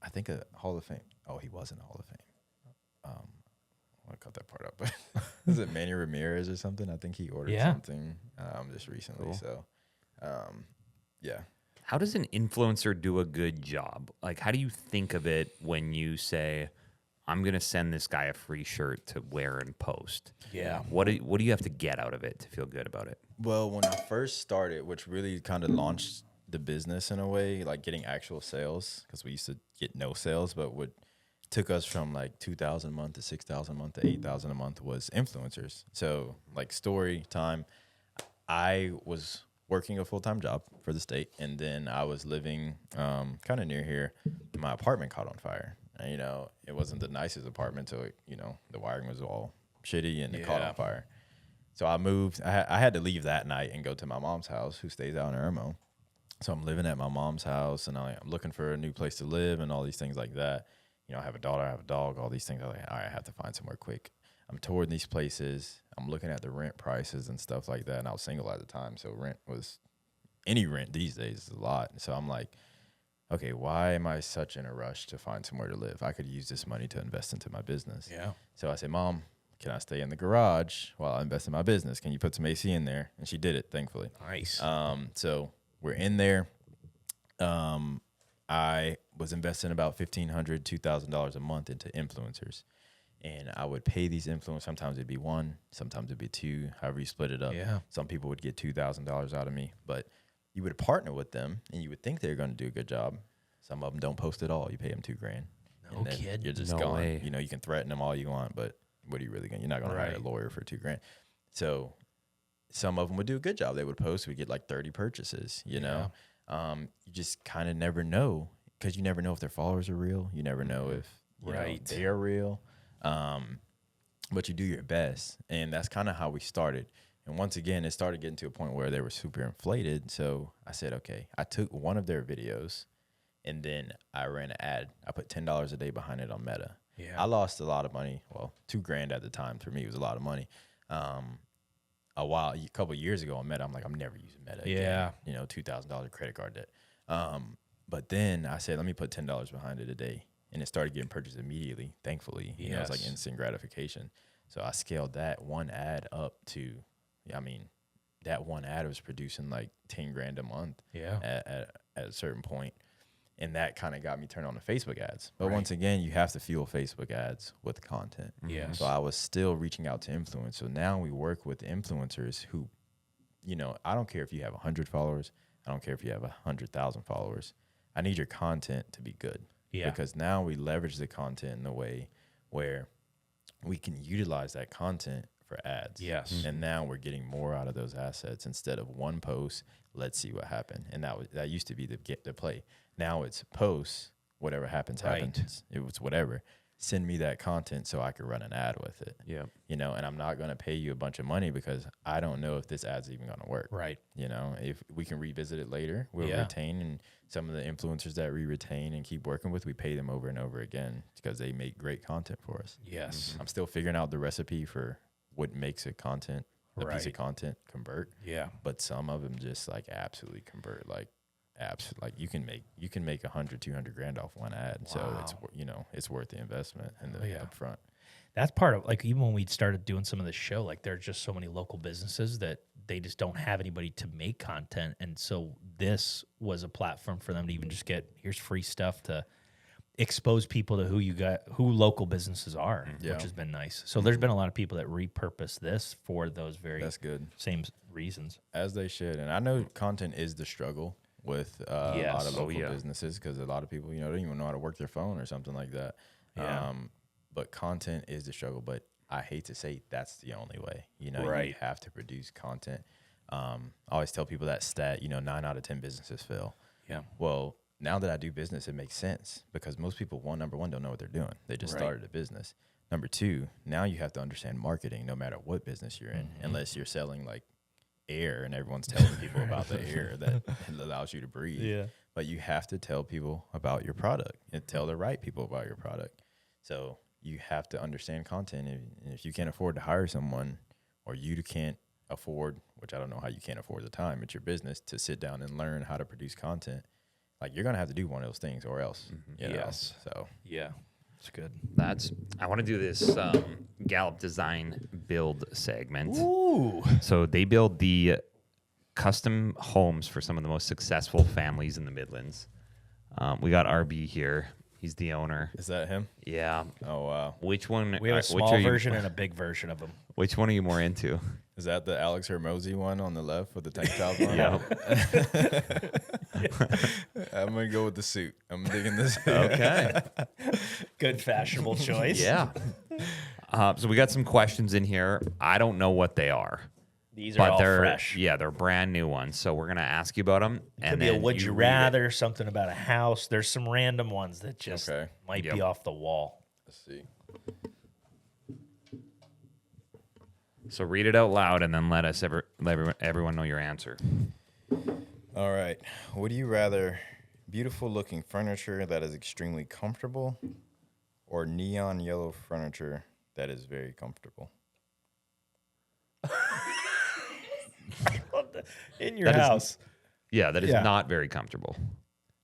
I think a Hall of Fame. Oh, he was in the Hall of Fame. I want to cut that part up, but is it Manny Ramirez or something? I think he ordered something just recently. Cool. So, yeah.
How does an influencer do a good job? Like, how do you think of it when you say, I'm going to send this guy a free shirt to wear and post?
Yeah.
What do you have to get out of it to feel good about it?
Well, when I first started, which really kind of launched the business in a way, like getting actual sales, because we used to get no sales, but what took us from like 2,000 a month to 6,000 a month to 8,000 a month was influencers. So like story time, I was working a full-time job for the state, and then I was living kind of near here. My apartment caught on fire. And, it wasn't the nicest apartment, so the wiring was all shitty and it caught on fire. So I moved. I had to leave that night and go to my mom's house, who stays out in Irmo. So I'm living at my mom's house, and I'm looking for a new place to live and all these things like that. I have a daughter, I have a dog, all these things. I'm like, all right, I have to find somewhere quick. I'm touring these places. I'm looking at the rent prices and stuff like that. And I was single at the time, so any rent these days is a lot. So I'm like, okay, why am I such in a rush to find somewhere to live? I could use this money to invest into my business.
Yeah.
So I said, Mom, can I stay in the garage while I invest in my business? Can you put some AC in there? And she did it, thankfully.
Nice.
So we're in there. I was investing about $1,500, $2,000 a month into influencers. And I would pay these influencers. Sometimes it'd be one, sometimes it'd be two, however you split it up.
Yeah.
Some people would get $2,000 out of me, but you would partner with them and you would think they're going to do a good job. Some of them don't post at all. You pay them $2,000.
No kid.
You're just
No
gone.
way.
You can threaten them all you want, but what are you really going to? You're not going to hire a lawyer for $2,000. So some of them would do a good job. They would post. We'd get like 30 purchases, you know. You just kind of never know, because you never know if their followers are real. You never know if they're real. But you do your best. And that's kind of how we started. And once again, it started getting to a point where they were super inflated. So I said, okay, I took one of their videos and then I ran an ad. I put $10 a day behind it on Meta.
Yeah.
I lost a lot of money. Well, $2,000 at the time for me was a lot of money. A couple of years ago on Meta, I'm like, I'm never using Meta again. $2,000 credit card debt. But then I said, let me put $10 behind it a day. And it started getting purchased immediately, thankfully. It was like instant gratification. So I scaled that one ad up to, that one ad was producing like $10,000 a month at a certain point. And that kind of got me turned on to Facebook ads. But once again, you have to fuel Facebook ads with content.
Yeah.
So I was still reaching out to influencers. So now we work with influencers who, I don't care if you have 100 followers. I don't care if you have 100,000 followers. I need your content to be good.
Yeah.
Because now we leverage the content in a way where we can utilize that content for ads.
Yes.
And now we're getting more out of those assets instead of one post. Let's see what happened. And that used to be the play. Now it's posts. Whatever happens, happens. It was whatever. Send me that content so I can run an ad with it.
Yeah.
And I'm not going to pay you a bunch of money because I don't know if this ad's even going to work.
Right.
If we can revisit it later, we'll retain. And some of the influencers that we retain and keep working with, we pay them over and over again because they make great content for us.
Yes.
I'm still figuring out the recipe for what makes a piece of content convert.
Yeah.
But some of them just like absolutely convert. Like you can make $100,000-$200,000 off one ad. So it's worth the investment and the upfront.
That's part of, like, even when we started doing some of the show, like, there are just so many local businesses that they just don't have anybody to make content. And so this was a platform for them to even just get, here's free stuff to expose people to who local businesses are, which has been nice. So there's been a lot of people that repurpose this for those
That's good.
same reasons.
As they should. And I know content is the struggle with a lot of local businesses, because a lot of people, don't even know how to work their phone or something like that.
Yeah.
But content is the struggle. But I hate to say that's the only way. You have to produce content. I always tell people that stat, 9 out of 10 businesses fail.
Yeah.
Well, now that I do business, it makes sense, because most people, number one, don't know what they're doing. They just started a business. Number two, now you have to understand marketing no matter what business you're in, unless you're selling like air and everyone's telling people about the air that allows you to breathe. Yeah. But you have to tell people about your product and tell the right people about your product. So you have to understand content. And if you can't afford to hire someone, or you can't afford, which I don't know how you can't afford the time, it's your business to sit down and learn how to produce content. Like you're gonna have to do one of those things, or else. You know?
Yes.
So
Yeah. It's good.
I want to do this Gallup Design Build segment.
Ooh.
So they build the custom homes for some of the most successful families in the Midlands. We got RB here. He's the owner.
is that him?
Yeah.
Oh wow.
Which one?
We have a
which
small
are you-
version and a big version of them.
Which one are you more into?
Is that the Alex Hermosi one on the left with the tank top on? I'm gonna go with the suit. I'm digging this.
Okay.
Good fashionable choice.
Yeah. So we got some questions in here. I don't know what they are.
These are
But
all
they're
fresh.
Yeah, they're brand new ones. So we're gonna ask you about them.
Could be a would you rather, something about a house. There's some random ones that just might be off the wall.
Let's see.
So read it out loud and then let everyone know your answer.
All right. Would you rather beautiful looking furniture that is extremely comfortable, or neon yellow furniture that is very comfortable?
In your
That is-
house.
Yeah, that is
Yeah.
not very comfortable.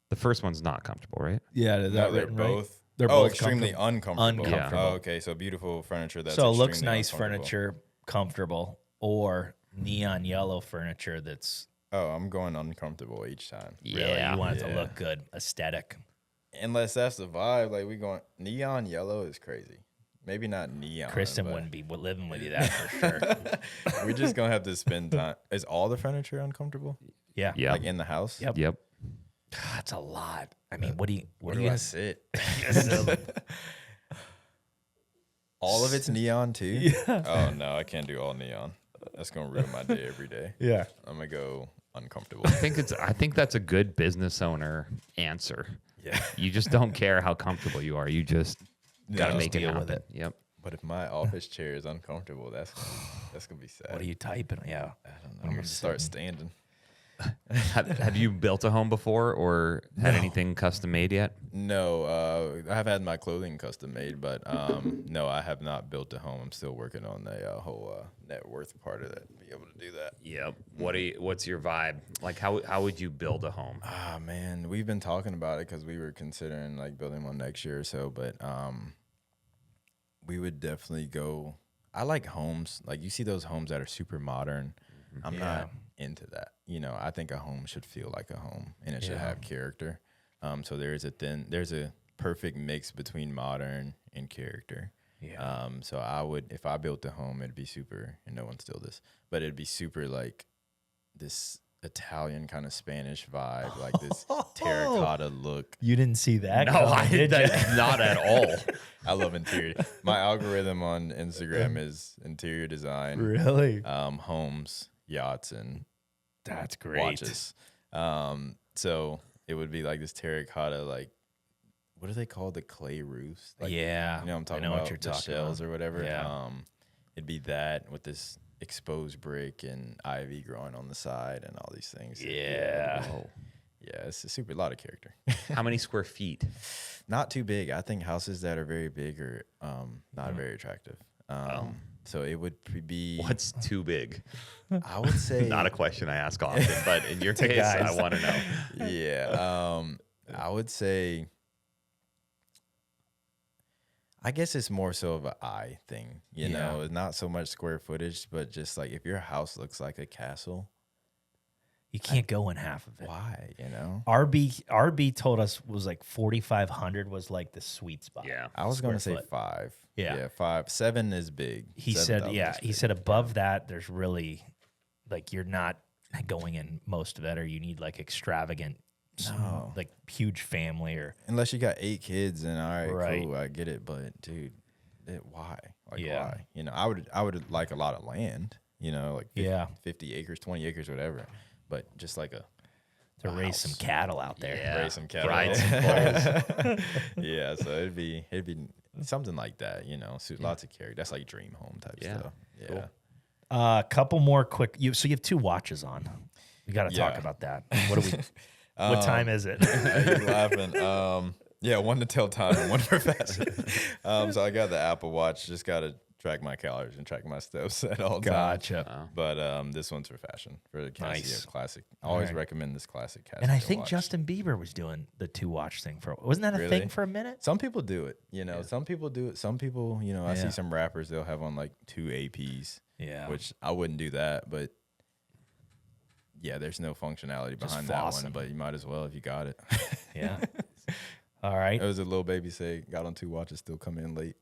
The first one's not comfortable, right?
Yeah, is
No, they're both.
They're
oh,
both
extremely uncomfortable.
Uncomfortable.
Oh, okay. So beautiful furniture that's
So it looks
extremely
nice
uncomfortable.
furniture, comfortable, or neon yellow furniture that's
Oh, I'm going uncomfortable each time.
really, you want it to
Yeah.
look good, aesthetic.
Unless that's the vibe. Like we going neon yellow is crazy. Maybe not neon.
Kristen
but
wouldn't be living with you that for sure.
We're just gonna have to spend time. Is all the furniture uncomfortable?
Yeah.
Yeah.
Like in the house?
Yep.
Yep.
That's a lot. I mean, what do you
Where do I sit?
you
All of it's neon too? Yeah. Oh no, I can't do all neon. That's gonna ruin my day every day.
Yeah.
I'm gonna go uncomfortable.
I think that's a good business owner answer.
Yeah.
You just don't care how comfortable you are. You just gotta
No.
make it
deal
happen.
with it.
Yep.
But if my office chair is uncomfortable, that's gonna be sad.
What are you typing? Yeah.
I don't know. I'm gonna start standing.
Have you built a home before or had anything custom made yet?
No, I have had my clothing custom made, but no, I have not built a home. I'm still working on the whole net worth part of that. Be able to do that.
Yep. What's your vibe? Like how would you build a home?
Ah man, we've been talking about it because we were considering like building one next year or so, but we would definitely go. I like homes. Like you see those homes that are super modern. I'm not into that. You know, I think a home should feel like a home and it should have character. So there's a perfect mix between modern and character.
Yeah.
So I would, if I built a home, it'd be super, and no one steal this, but it'd be super like this Italian kind of Spanish vibe, like this terracotta look.
You didn't see that?
No,
coming, did you?
not at all.
I love interior. My algorithm on Instagram is interior design,
Really?
homes, yachts, and
That's great.
watches. So it would be like this terracotta, like what do they call the clay roofs? Like,
Yeah.
you know what I'm talking
I know
about,
what you're
the
talking
shells
about.
or whatever.
Yeah.
It'd be that with this exposed brick and ivy growing on the side and all these things.
Yeah.
Yeah, it's a super lot of character.
How many square feet?
Not too big. I think houses that are very big are not very attractive. So it would be
What's too big?
I would say
Not a question I ask often, but in your case,
guys.
I want to know.
yeah. I would say I guess it's more so of an eye thing, you know. It's not so much square footage, but just like if your house looks like a castle,
You can't go in half of it.
why, you know?
RB told us was like 4,500 was like the sweet spot.
Yeah.
I was going to say
Square foot.
5.
Yeah.
5. 7 is big.
He
7,000
said,
is
he
big.
said above that, there's really like you're not going in most of it, or you need like extravagant,
No.
like huge family or
Unless you got 8 kids, and all right,
Right.
cool, I get it. But dude, why? Like
Yeah.
why? You know, I would like a lot of land. You know, like 50 acres, 20 acres, whatever. But just like
to raise some
house.
cattle out there.
Yeah.
raise some cattle.
Ride some
Yeah, so it'd be something like that. You know, so lots of character. That's like dream home type
Yeah.
stuff. Yeah.
Cool.
A couple more quick. So you have 2 watches on. We got to talk
Yeah.
about that. What do we? What time is it?
You're laughing. Yeah, one to tell time and one for fashion. So I got the Apple Watch. Just got to track my calories and track my steps at all times.
Gotcha.
But this one's for fashion, for the Casio
Nice.
Classic. I always recommend this Classic Casio
And I think
watch.
Justin Bieber was doing the 2 watch thing wasn't that a
Really?
thing for a minute?
Some people do it, Some people do it. Some people, I see
Yeah.
some rappers, they'll have on like 2 APs,
Yeah.
which I wouldn't do that. But yeah, there's no functionality behind that
floss
one,
'em.
but you might as well if you got it.
Yeah. All right.
It was a little baby say, got on 2 watches, still come in late.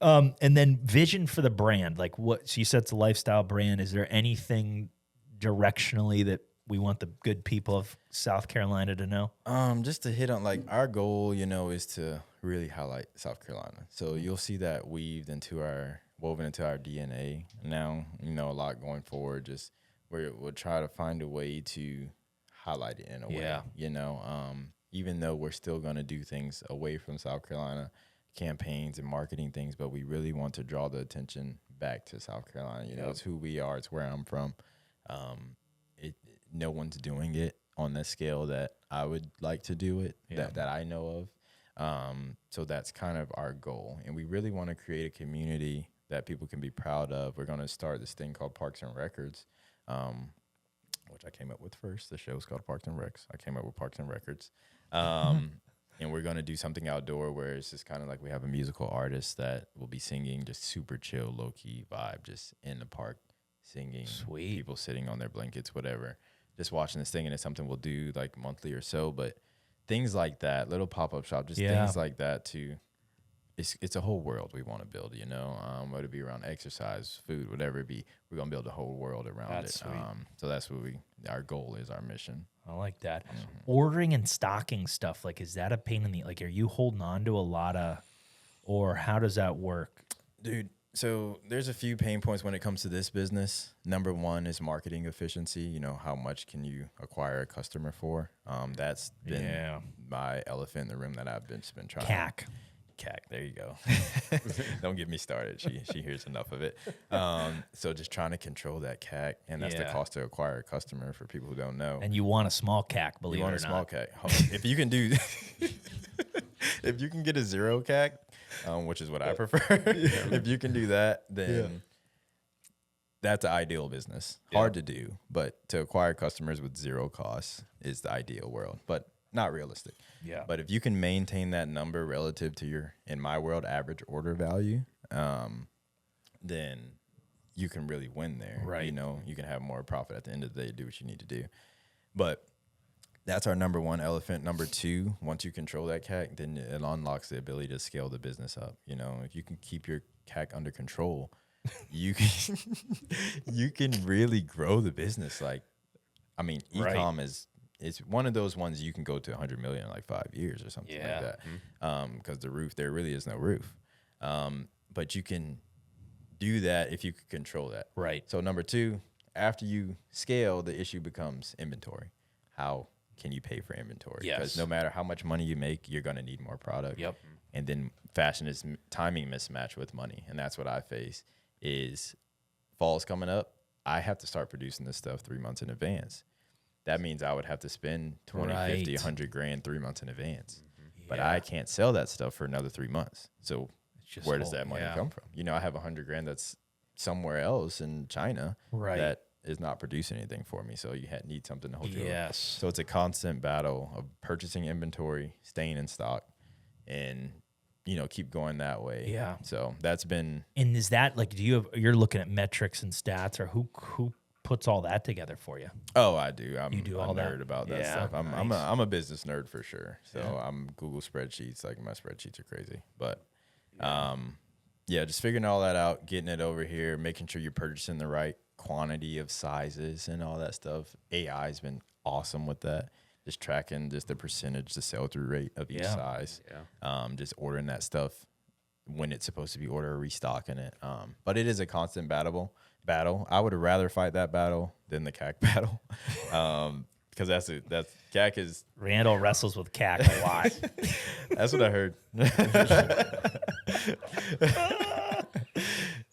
And then vision for the brand, like what? So you said it's a lifestyle brand. Is there anything directionally that we want the good people of South Carolina to know?
Just to hit on like our goal, is to really highlight South Carolina. So you'll see that woven into our DNA now. A lot going forward. Just we'll try to find a way to highlight it in a way. Even though we're still going to do things away from South Carolina, campaigns and marketing things, but we really want to draw the attention back to South Carolina. It's who we are. It's where I'm from. No one's doing it on the scale that I would like to do it, that I know of. So that's kind of our goal. And we really want to create a community that people can be proud of. We're going to start this thing called Parks and Records, which I came up with first. The show's called Parks and Recs. I came up with Parks and Records. And we're going to do something outdoor where it's just kind of like we have a musical artist that will be singing, just super chill, low-key vibe, just in the park singing.
Sweet.
People sitting on their blankets, whatever, just watching this thing. And it's something we'll do like monthly or so. But things like that, little pop-up shop, just things like that it's a whole world we want to build, whether it be around exercise, food, whatever it be. We're going to build a whole world around it.
Sweet.
So that's what our goal is, our mission.
I like that. Ordering and stocking stuff, like, is that a pain in the, like, are you holding on to a lot of, or how does that work?
Dude, so there's a few pain points when it comes to this business. Number one is marketing efficiency. How much can you acquire a customer for? That's been my elephant in the room that I've been trying.
CAC.
There you go. Don't get me started. She hears enough of it. So just trying to control that CAC, and that's the cost to acquire a customer for people who don't know.
And you want a small CAC, believe
You
it or
want a small
not.
CAC. If you can do, if you can get a 0 CAC, which is what I prefer, if you can do that, then that's an ideal business. Hard to do, but to acquire customers with 0 costs is the ideal world, but not realistic.
Yeah.
But if you can maintain that number relative to your, in my world, average order value, then you can really win there.
Right.
You can have more profit at the end of the day, do what you need to do. But that's our number one elephant. Number two, once you control that CAC, then it unlocks the ability to scale the business up. If you can keep your CAC under control, you can you can really grow the business. E-com it's one of those ones you can go to 100 million in like 5 years or something like that. Because there really is no roof. But you can do that if you can control that.
Right.
So number two, after you scale, the issue becomes inventory. How can you pay for inventory? Because no matter how much money you make, you're going to need more product.
Yep.
And then fashion is timing mismatch with money. And that's what I face is fall's coming up. I have to start producing this stuff 3 months in advance. That means I would have to spend 20, 50, 100 grand 3 months in advance. But I can't sell that stuff for another 3 months. So where does that money come from? I have 100 grand that's somewhere else in China that is not producing anything for me. So you need something to hold you up. So it's a constant battle of purchasing inventory, staying in stock, and keep going that way.
Yeah.
So that's been.
And is that like, you're looking at metrics and stats, or who puts all that together for you?
Oh, I do. I'm
You do
a
all that?
nerd about that
Yeah,
stuff. I'm
nice.
a business nerd for sure. So I'm Google spreadsheets. Like my spreadsheets are crazy. But just figuring all that out, getting it over here, making sure you're purchasing the right quantity of sizes and all that stuff. AI has been awesome with that. Just tracking just the percentage, the sell-through rate of each size. Just ordering that stuff when it's supposed to be ordered, restocking it. But it is a constant battle. I would rather fight that battle than the CAC battle. Because that's CAC is.
Randall wrestles with CAC a lot.
That's what I heard.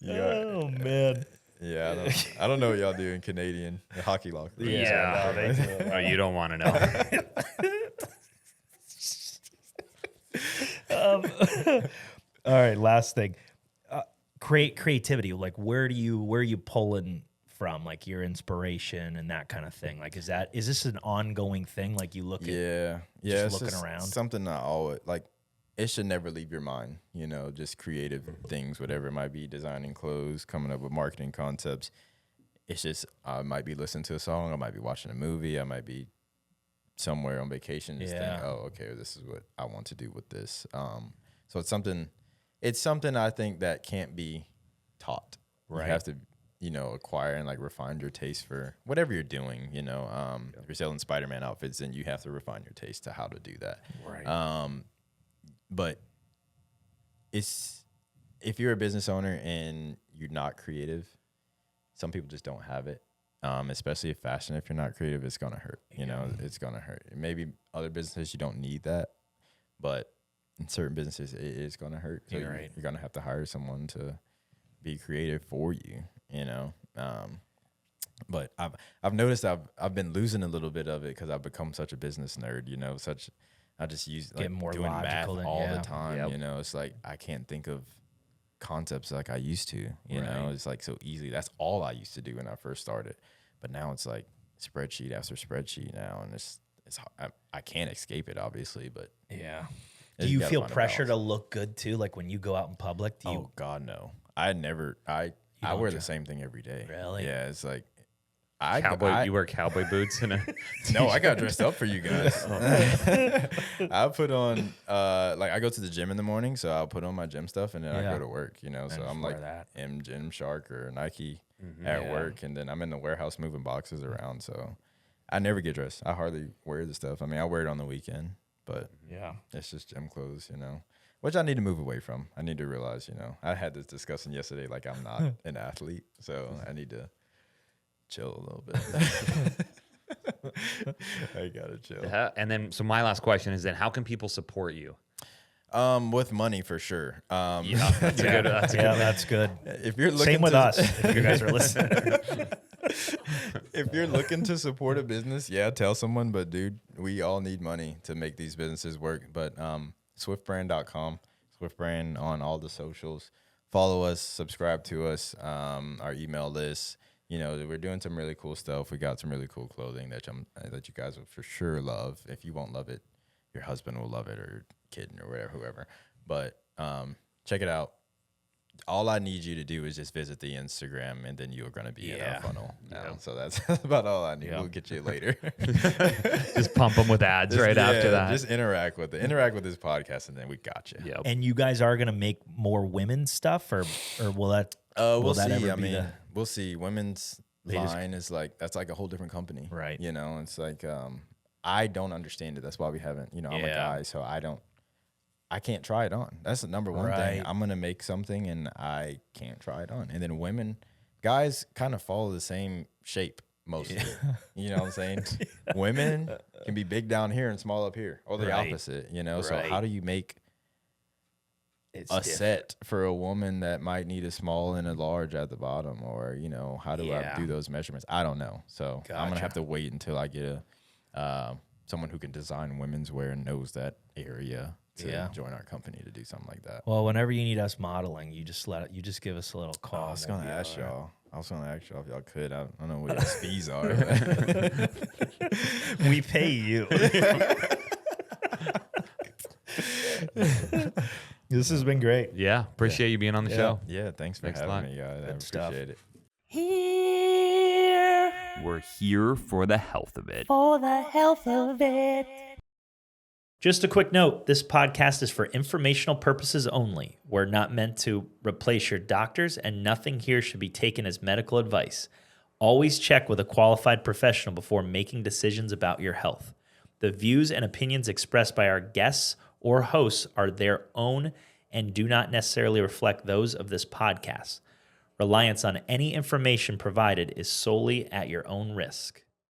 Oh, man.
Yeah, I don't know what y'all do in Canadian hockey locker.
Oh, you don't want to know.
All right, last thing. Creativity. Like, where are you pulling from? Like your inspiration and that kind of thing. Like, is this an ongoing thing? Like you look
yeah,
just
it's
looking around.
something I always like. It should never leave your mind. You know, just creative things, whatever it might be, designing clothes, coming up with marketing concepts. It's just I might be listening to a song, I might be watching a movie, I might be somewhere on vacation, just think, oh, okay, this is what I want to do with this. So it's something I think that can't be taught. Right. You have to, acquire and like refine your taste for whatever you're doing. If you're selling Spider-Man outfits, then you have to refine your taste to how to do that.
Right.
But if you're a business owner and you're not creative, some people just don't have it. Especially if fashion, if you're not creative, it's gonna hurt. It's gonna hurt. Maybe other businesses you don't need that, but in certain businesses it is gonna hurt. So you're gonna have to hire someone to be creative for you. But I've noticed I've been losing a little bit of it because I've become such a business nerd. I just use like
more
doing math
logical
all the time.
Yep.
It's like I can't think of concepts like I used to. It's like so easy. That's all I used to do when I first started. But now it's like spreadsheet after spreadsheet now, and it's I can't escape it, obviously. But
yeah. Do you feel pressure to look good too? Like when you go out in public?
Oh God, no. I wear the same thing every day.
Really?
Yeah. It's like
you wear cowboy boots and
No, I got dressed up for you guys. I put on I go to the gym in the morning, so I'll put on my gym stuff and then I go to work, so I'm like Gymshark or Nike at work, and then I'm in the warehouse moving boxes around, so I never get dressed. I hardly wear the stuff. I mean, I wear it on the weekend, but it's just gym clothes, which I need to move away from. I need to realize, I had this discussion yesterday, like I'm not an athlete, so I need to chill a little bit. I gotta chill.
And then, so my last question is then, how can people support you?
With money for sure.
That's good.
That's good.
If you're looking
Same with us, if you guys are listening.
If you're looking to support a business, tell someone. But dude, we all need money to make these businesses work. But SWIFFbrand.com, SWIFF Brand on all the socials. Follow us, subscribe to us, our email list. We're doing some really cool stuff. We got some really cool clothing that you guys will for sure love. If you won't love it, your husband will love it, or kid, or whoever. But check it out. All I need you to do is just visit the Instagram, and then you're going to be in our funnel now. Yeah. So that's about all I need. Yeah. We'll get you later.
Just pump them with ads after that.
Just interact with it. Interact with this podcast, and then we got you.
Yep. And you guys are going to make more women's stuff, or will that?
We'll see. We'll see. Women's line is that's like a whole different company,
right?
It's like I don't understand it. That's why we haven't. I'm a guy, so I can't try it on. That's the number one thing. I'm gonna make something and I can't try it on. And then guys kind of follow the same shape mostly. You know what I'm saying? Women can be big down here and small up here, or the opposite. So how do you make set for a woman that might need a small and a large at the bottom, or how do I do those measurements? I don't know. So I'm gonna have to wait until I get someone who can design women's wear and knows that area to join our company to do something like that.
Well, whenever you need us modeling, you just give us a little call.
I was gonna ask y'all if y'all could. I don't know what your fees are.
We pay you. This has been great.
Yeah, appreciate you being on the show.
Yeah, thanks for having me, guys. I appreciate it.
We're here for the health of it.
For the health of it.
Just a quick note, this podcast is for informational purposes only. We're not meant to replace your doctors, and nothing here should be taken as medical advice. Always check with a qualified professional before making decisions about your health. The views and opinions expressed by our guests or hosts are their own and do not necessarily reflect those of this podcast. Reliance on any information provided is solely at your own risk.